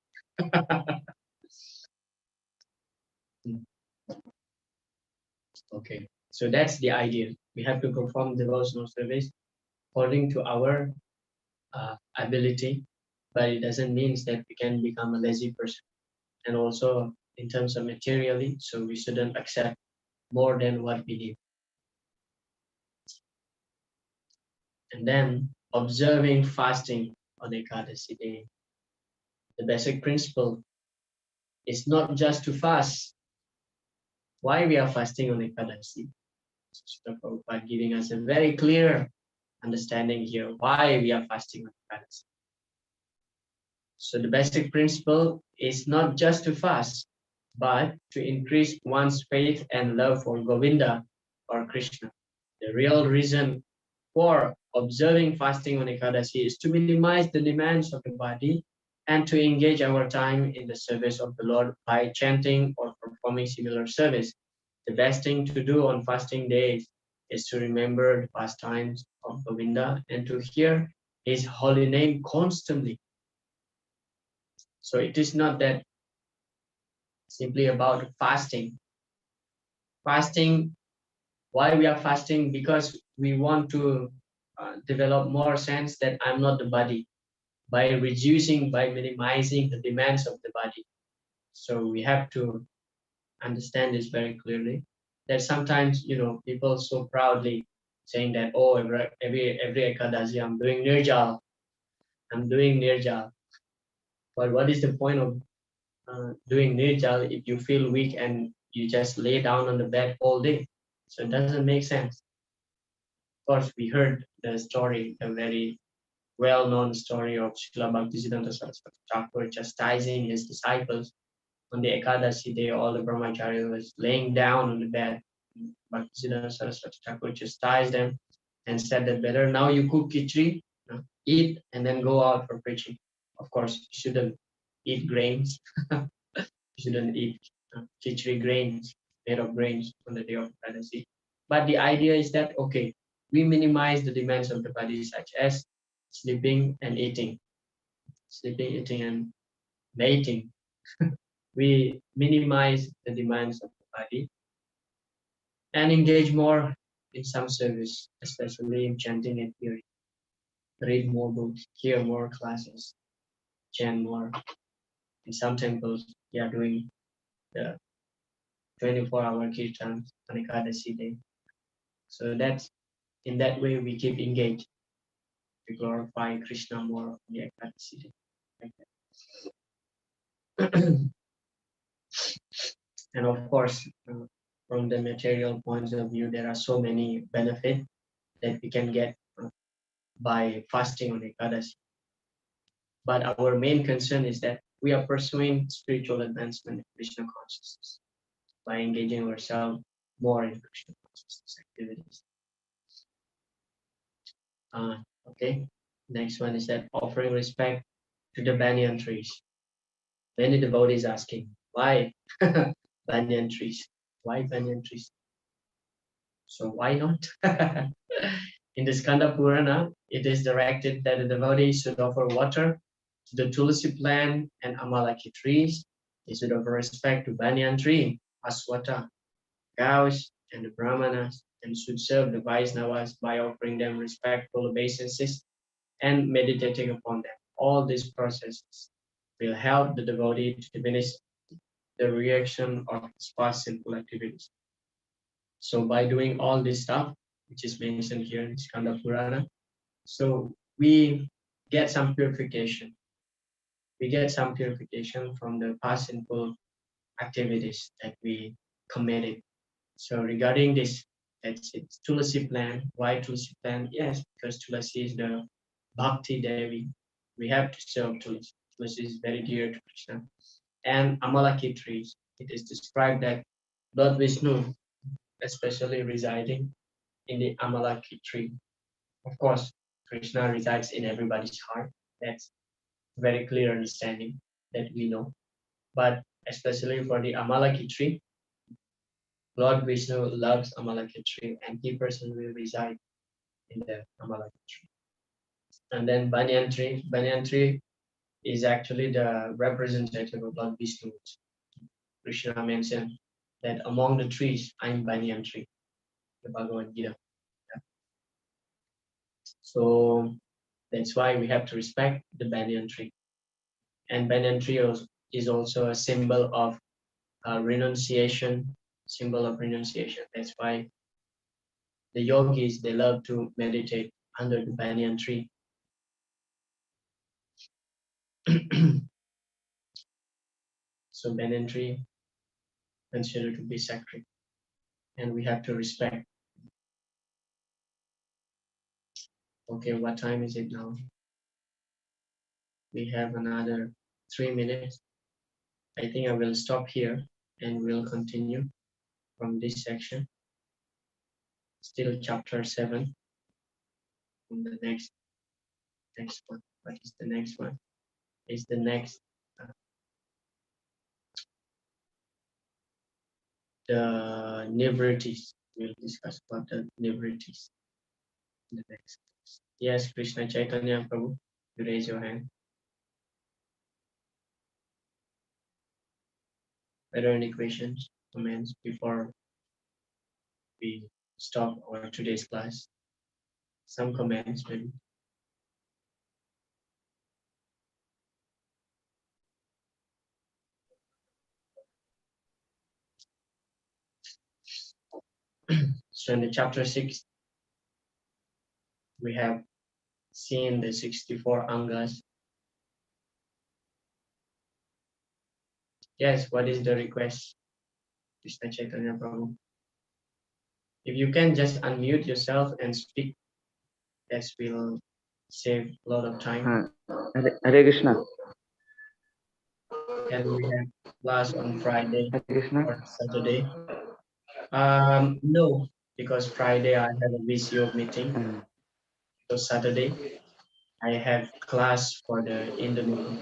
Okay, so that's the idea. We have to perform devotional service according to our ability, but it doesn't mean that we can become a lazy person. And also in terms of materially, so we shouldn't accept more than what we need. And then observing fasting on Ekadasi day. The basic principle is not just to fast. Why we are fasting on Ekadasi? Srila Prabhupada giving us a very clear understanding here why we are fasting on Ekadasi. So the basic principle is not just to fast, but to increase one's faith and love for Govinda or Krishna. The real reason for observing fasting on Ekadasi is to minimize the demands of the body and to engage our time in the service of the Lord by chanting or performing similar service. The best thing to do on fasting days is to remember the pastimes of Govinda and to hear his holy name constantly. So it is not that simply about fasting. Fasting, why we are fasting? Because we want to develop more sense that I'm not the body by reducing, by minimizing the demands of the body. So we have to understand this very clearly. That sometimes, people so proudly saying that, oh, every Ekadasi I'm doing Nirjal, I'm doing Nirjal. But what is the point of doing Nirjal if you feel weak and you just lay down on the bed all day? So it doesn't make sense. Of course, we heard the story, a very well-known story of Srila Bhaktisiddhanta Saraswati Thakur chastising his disciples. On the Ekadasi day, all the brahmachari was laying down on the bed. Bhaktisiddhanta Saraswati Thakur chastised them and said that better now you cook khichdi, eat, and then go out for preaching. Of course, you shouldn't eat grains. You shouldn't eat khichdi grains, made of grains on the day of Ekadasi. But the idea is that, okay, we minimize the demands of the body, such as sleeping and eating, and mating. We minimize the demands of the body and engage more in some service, especially in chanting and hearing. Read more books, hear more classes, chant more. In some temples, they are doing the 24-hour kirtan on Ekadasi day. So that's in that way we keep engaged to glorify Krishna more on the Ekadasi day. Like that. And of course, from the material points of view, there are so many benefits that we can get by fasting on Ekadasi. But our main concern is that we are pursuing spiritual advancement in Krishna consciousness by engaging ourselves more in Krishna consciousness activities. Okay, next one is that offering respect to the banyan trees. Many devotees asking, why banyan trees? Why banyan trees? So why not? In the Skanda Purana, it is directed that the devotee should offer water to the Tulsi plant and Amalaki trees. They should offer respect to banyan tree, Aswata, cows, and the Brahmanas, and should serve the Vaisnavas by offering them respectful obeisances and meditating upon them. All these processes will help the devotee to diminish the reaction of its past sinful activities. So by doing all this stuff, which is mentioned here in Skanda Purana, so we get some purification. We get some purification from the past sinful activities that we committed. So regarding this, that's it. Tulasi plant. Why Tulasi plant? Yes, because Tulasi is the Bhakti Devi. We have to serve Tulasi. Tulasi is very dear to Krishna. And Amalaki trees. It is described that Lord Vishnu, especially residing in the Amalaki tree. Of course, Krishna resides in everybody's heart. That's very clear understanding that we know. But especially for the Amalaki tree, Lord Vishnu loves Amalaki tree and he personally resides in the Amalaki tree. And then Banyan tree is actually the representative of Lord Vishnu. Krishna mentioned that among the trees, I'm Banyan tree, the Bhagavad Gita. So that's why we have to respect the banyan tree. And banyan tree is also a symbol of renunciation, symbol of renunciation. That's why the yogis, they love to meditate under the banyan tree. So banyan tree considered to be sacred, and we have to respect. Okay, what time is it now? We have another 3 minutes. I think I will stop here and we'll continue from this section. Still chapter 7. On the next one. What is the next one? Is the next the nivritis. We'll discuss about the nivritis in the next. Yes, Krishna Chaitanya Prabhu, you raise your hand. Are there any questions, comments before we stop our today's class? Some comments, maybe. So in the chapter 6, we have seen the 64 angas. Yes, what is the request, Krishna Chaitanya Prabhu? If you can just unmute yourself and speak, that will save a lot of time. Hare Krishna. Can we have class on Friday Hare Krishna. or Saturday? No, because Friday I have a VCO meeting. So Saturday I have class for the Indonesian.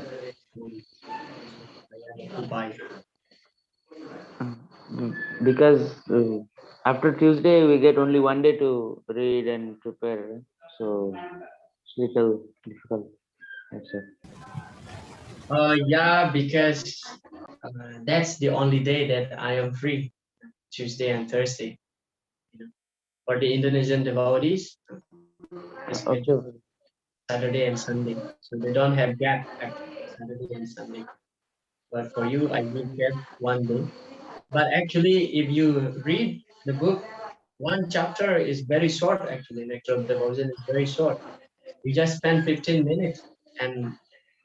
I am occupied. Because after Tuesday we get only one day to read and prepare, so it's little difficult. That's it. Yeah, because that's the only day that I am free, Tuesday and Thursday. For the Indonesian devotees, especially Saturday and Sunday. So they don't have gap actually, Saturday and Sunday. But for you, I give gap one day. But actually, if you read the book, one chapter is very short actually. Nectar of Devotion is very short. You just spend 15 minutes and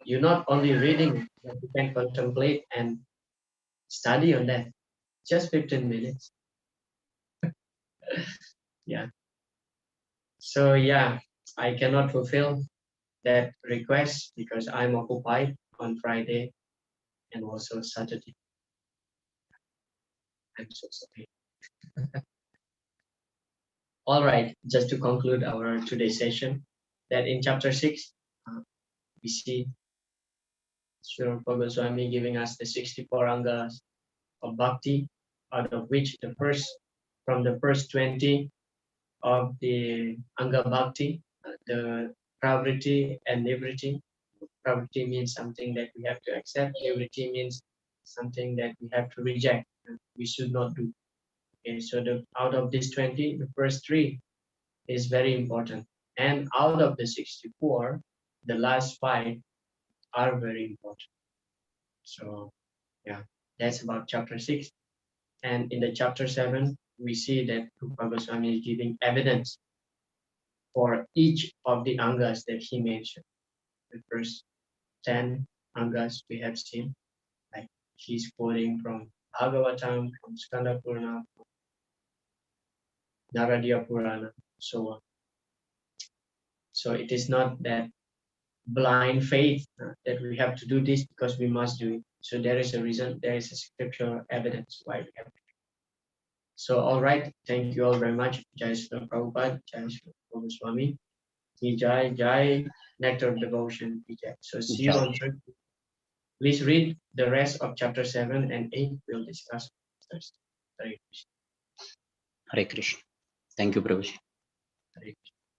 you're not only reading, but you can contemplate and study on that. Just 15 minutes. Yeah. So yeah, I cannot fulfill that request because I'm occupied on Friday and also Saturday. I'm so sorry. All right, just to conclude our today's session, that in chapter 6, we see Sri Rupa Goswami giving us the 64 angas of bhakti, out of which from the first 20 of the anga bhakti, the pravriti and nivriti. Pravriti means something that we have to accept. Nivriti means something that we have to reject. We should not do. Okay, so out of these 20, the first 3 is very important. And out of the 64, the last 5 are very important. So, yeah. That's about chapter 6. And in the chapter 7, we see that Rupa Goswami is giving evidence for each of the angas that he mentioned. The first 10 angas we have seen, like he's quoting from Bhagavatam, from Skanda Purana, from Naradiya Purana, so on. So it is not that blind faith that we have to do this because we must do it. So there is a reason, there is a scriptural evidence why we have to. So all right, thank you all very much. Jai Srila Prabhupada, Jai Srila Goswami, Ki Jai, Jai, Nectar of Devotion, Ki Jai. So see you on Thursday. Please read the rest of chapter 7 and 8. We'll discuss Thursday. Hare Krishna. Hare Krishna. Thank you, Prabhuji. Hare Krishna.